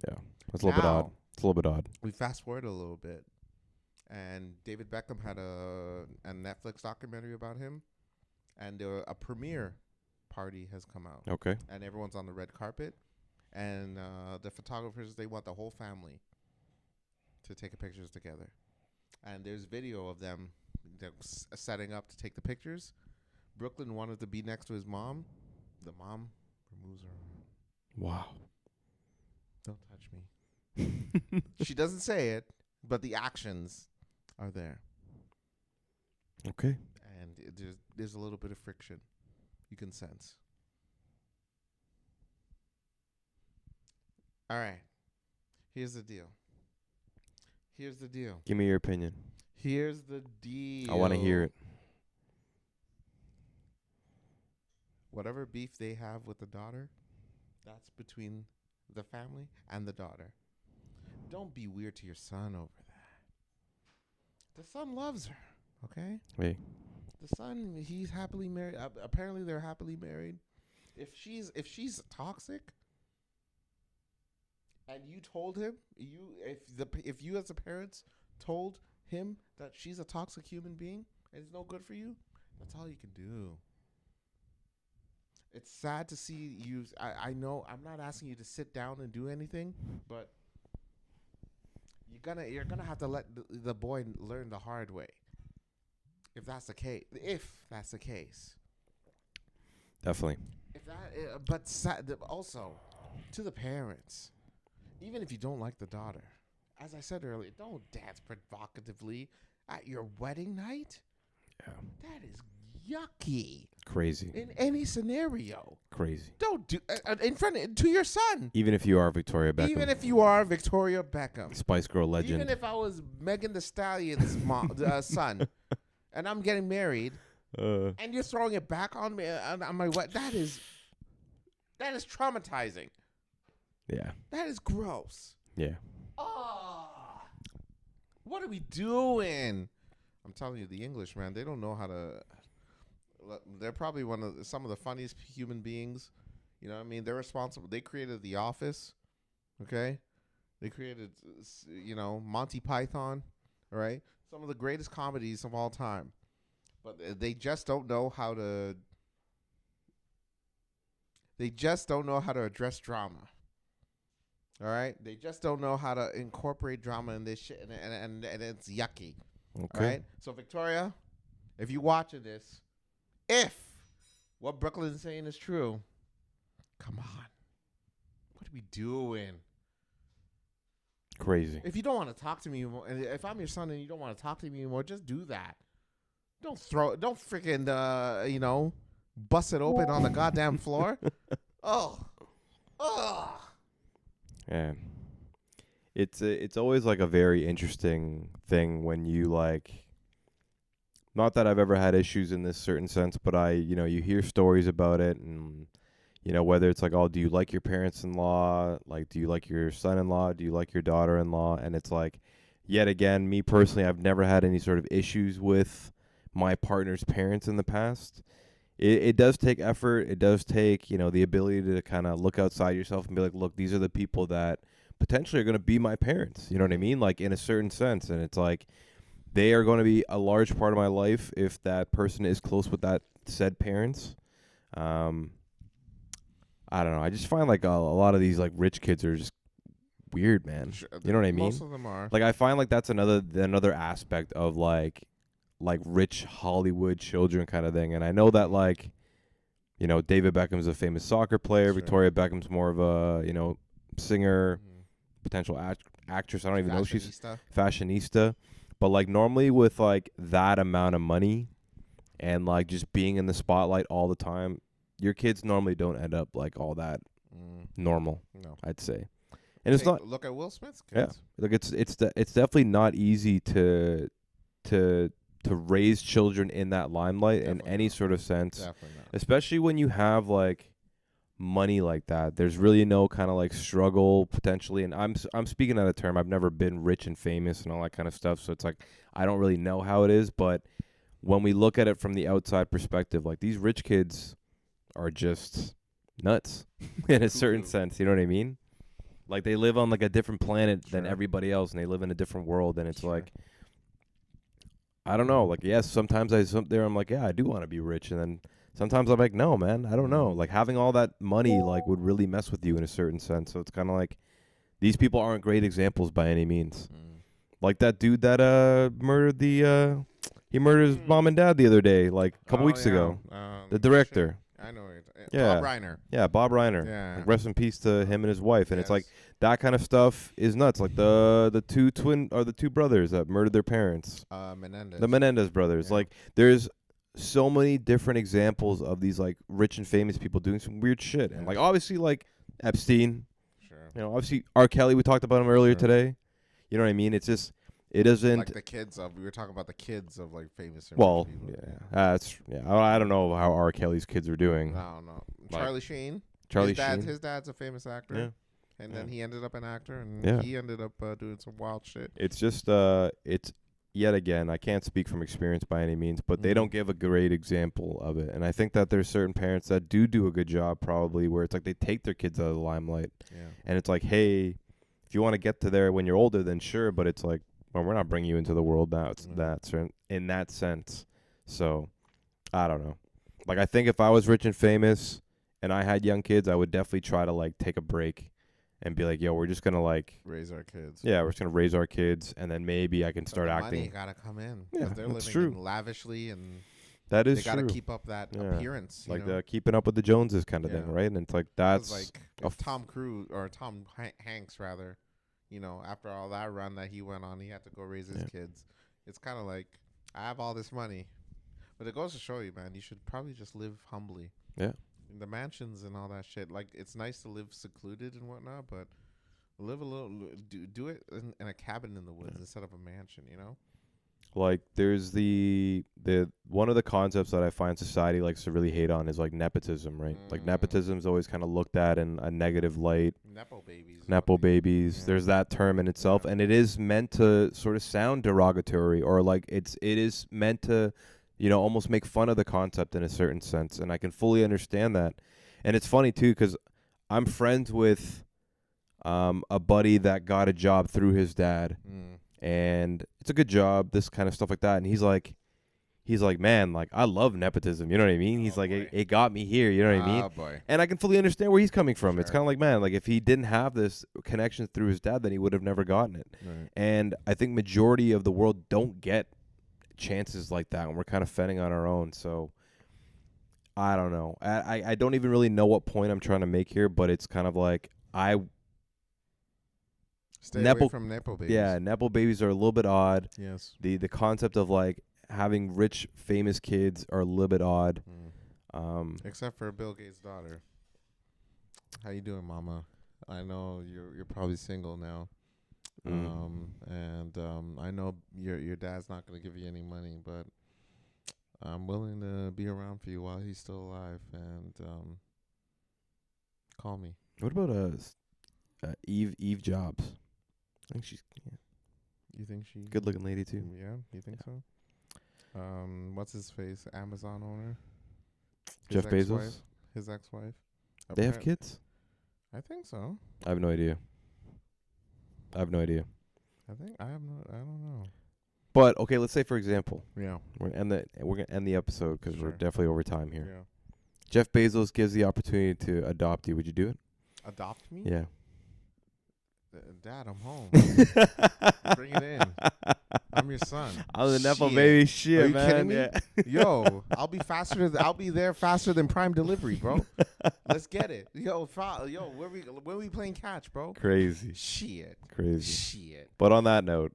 Yeah. That's a little bit odd. It's a little bit odd. We fast forward a little bit, and David Beckham had a Netflix documentary about him, and a premiere party has come out. Okay. And everyone's on the red carpet, and the photographers, they want the whole family to take pictures together. And there's video of them setting up to take the pictures. Brooklyn wanted to be next to his mom. The mom removes her arm. Wow. Don't touch me. She doesn't say it, but the actions are there. Okay. And there's a little bit of friction you can sense. All right. Here's the deal. Give me your opinion. Here's the deal. I want to hear it. Whatever beef they have with the daughter, that's between the family and the daughter. Don't be weird to your son over that. The son loves her, okay? Wait. The son, he's happily married. Apparently, they're happily married. If she's toxic, and you told him, if you as a parents told him that she's a toxic human being and it's no good for you, that's all you can do. It's sad to see you. I know I'm not asking you to sit down and do anything, but you're gonna have to let the boy learn the hard way. If that's the case. Definitely. Also to the parents, even if you don't like the daughter, as I said earlier, don't dance provocatively at your wedding night. Yeah. That is yucky. Crazy. In any scenario. Crazy. Don't do in front to your son. Even if you are Victoria Beckham. Even if you are Victoria Beckham. Spice Girl legend. Even if I was Megan Thee Stallion's son, and I'm getting married, and you're throwing it back on me on my wedding, that is traumatizing. Yeah. That is gross. Yeah. What are we doing? I'm telling you, the English, man, they don't know how to. They're probably some of the funniest human beings. You know what I mean? They're responsible. They created The Office, okay? They created, Monty Python, all right? Some of the greatest comedies of all time. But they just don't know how to. They just don't know how to address drama. All right? They just don't know how to incorporate drama in this shit, and it's yucky. Okay. All right? So, Victoria, if you watching this, if what Brooklyn's saying is true, come on. What are we doing? Crazy. If you don't want to talk to me anymore, and if I'm your son and you don't want to talk to me anymore, just do that. Don't freaking, bust it open on the goddamn floor. Oh. Yeah. It's always like a very interesting thing when you like, not that I've ever had issues in this certain sense, but you hear stories about it, and whether it's like, oh, do you like your parents-in-law? Like, do you like your son-in-law? Do you like your daughter-in-law? And it's like, yet again, me personally, I've never had any sort of issues with my partner's parents in the past. It does take effort. It does take, the ability to kind of look outside yourself and be like, look, these are the people that potentially are going to be my parents. You know what I mean? Like, in a certain sense. And it's like, they are going to be a large part of my life if that person is close with that said parents. I don't know. I just find like a lot of these like rich kids are just weird, man. Sure, you know what I mean? Most of them are. Like, I find like that's another aspect of like rich Hollywood children kind of thing. And I know that like, David Beckham's a famous soccer player. Sure. Victoria Beckham's more of a, singer, potential actress. I don't even know. She's fashionista. But like normally with like that amount of money and like just being in the spotlight all the time, your kids normally don't end up like all that normal. No, I'd say. And it's not. Look at Will Smith's kids. Yeah, like it's definitely not easy to raise children in that limelight in any sort of sense. Definitely not. Especially when you have like money like that. There's really no kind of like struggle potentially. And I'm speaking out of term. I've never been rich and famous and all that kind of stuff. So it's like I don't really know how it is. But when we look at it from the outside perspective, like these rich kids are just nuts in a certain sense. You know what I mean? Like they live on like a different planet than everybody else, and they live in a different world. And it's like, I don't know. Like, yes, sometimes I'm like, yeah, I do want to be rich. And then sometimes I'm like, no, man, I don't know. Like having all that money like would really mess with you in a certain sense. So it's kind of like these people aren't great examples by any means. Like that dude that murdered he murdered his mom and dad the other day, like a couple weeks ago. The director. I know it. Yeah. Bob Reiner. Yeah, Bob Reiner. Yeah. Like, rest in peace to him and his wife. And it's like that kind of stuff is nuts. Like the two brothers that murdered their parents. Menendez. The Menendez brothers. Yeah. Like there's so many different examples of these like rich and famous people doing some weird shit. And like obviously like Epstein. Sure. Obviously R. Kelly, we talked about him earlier today. You know what I mean? It's just it doesn't like the kids of we were talking about the kids of like famous. Well, people. I don't know how R. Kelly's kids are doing. No. Charlie Sheen. Charlie Sheen. His dad's a famous actor. Yeah. And then he ended up an actor, and he ended up doing some wild shit. It's just it's yet again, I can't speak from experience by any means, but they don't give a great example of it. And I think that there's certain parents that do a good job probably, where it's like they take their kids out of the limelight. Yeah. And it's like, hey, if you want to get to there when you're older, then sure. But it's like, well, we're not bringing you into the world now. It's in that sense. So, I don't know. Like, I think if I was rich and famous and I had young kids, I would definitely try to, like, take a break and be like, yo, we're just going to, like... raise our kids. Yeah, we're just going to raise our kids, and then maybe I can start acting. Money got to come in. Yeah, they're that's living true. lavishly, and that is they got to keep up that appearance. Like the keeping up with the Joneses kind of thing, right? And it's like, that's... like, if Tom Cruise, or Tom Hanks, rather... after all that run that he went on, he had to go raise his kids. It's kind of like, I have all this money. But it goes to show you, man, you should probably just live humbly. Yeah. In the mansions and all that shit. Like, it's nice to live secluded and whatnot, but live a little, do it in a cabin in the woods instead of a mansion, Like, there's the one of the concepts that I find society likes to really hate on is, like, nepotism, right? Like, nepotism's always kind of looked at in a negative light. Nepo-babies. nepo-babies. There's that term in itself, and it is meant to sort of sound derogatory, or like it is meant to, almost make fun of the concept in a certain sense, and I can fully understand that. And it's funny too, because I'm friends with a buddy that got a job through his dad, and it's a good job, this kind of stuff like that. And he's like, man, like, I love nepotism. You know what I mean? He's like, it got me here. You know what I mean? Boy. And I can fully understand where he's coming from. Sure. It's kind of like, man, like if he didn't have this connection through his dad, then he would have never gotten it. Right. And I think majority of the world don't get chances like that, and we're kind of fending on our own. So I don't know. I don't even really know what point I'm trying to make here, but it's kind of like Stay away from nepo-babies. Yeah, nepo-babies are a little bit odd. Yes. The concept of like having rich, famous kids are a little bit odd. Except for Bill Gates' daughter. How you doing, Mama? I know you're probably single now. And I know your dad's not going to give you any money, but I'm willing to be around for you while he's still alive. And call me. What about Eve Jobs? I think she's You think she good looking lady too. Yeah, you think so? What's his face? Amazon owner? Jeff Bezos? His ex-wife? They have kids? I think so. I have no idea. I don't know. But okay, let's say for example, Yeah. we're gonna end the episode because we're Sure. definitely over time here. Yeah. Jeff Bezos gives the opportunity to adopt you. Would you do it? Adopt me? Yeah. Dad, I'm home. Bring it in. I'm your son. I'm the nepo baby. Shit, Are you man. kidding me? Yeah. Yo, I'll be there faster than Prime Delivery, bro. Let's get it. Yo, where we playing catch, bro? Crazy. Shit. Crazy. Shit. But on that note,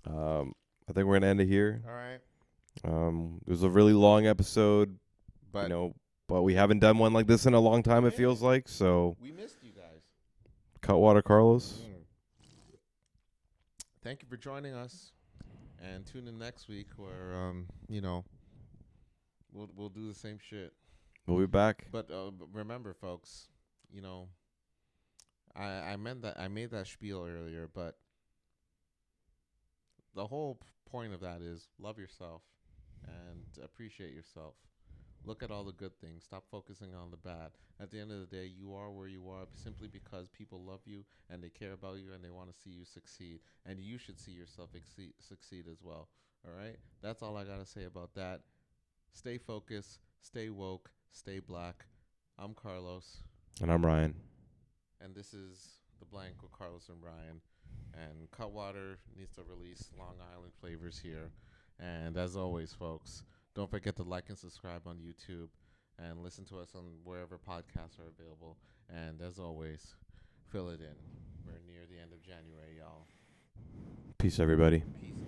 I think we're gonna end it here. All right. It was a really long episode, but but we haven't done one like this in a long time. It feels like so. We missed you guys. Cutwater Carlos. Thank you for joining us, and tune in next week where we'll do the same shit. We'll be back. But remember, folks, I meant that I made that spiel earlier, but the whole point of that is love yourself and appreciate yourself. Look at all the good things. Stop focusing on the bad. At the end of the day, you are where you are simply because people love you and they care about you and they want to see you succeed. And you should see yourself succeed as well. All right? That's all I got to say about that. Stay focused. Stay woke. Stay black. I'm Carlos. And I'm Ryan. And this is The Blank with Carlos and Ryan. And Cutwater needs to release Long Island flavors here. And as always, folks, don't forget to like and subscribe on YouTube and listen to us on wherever podcasts are available. And as always, fill it in. We're near the end of January, y'all. Peace, everybody. Peace.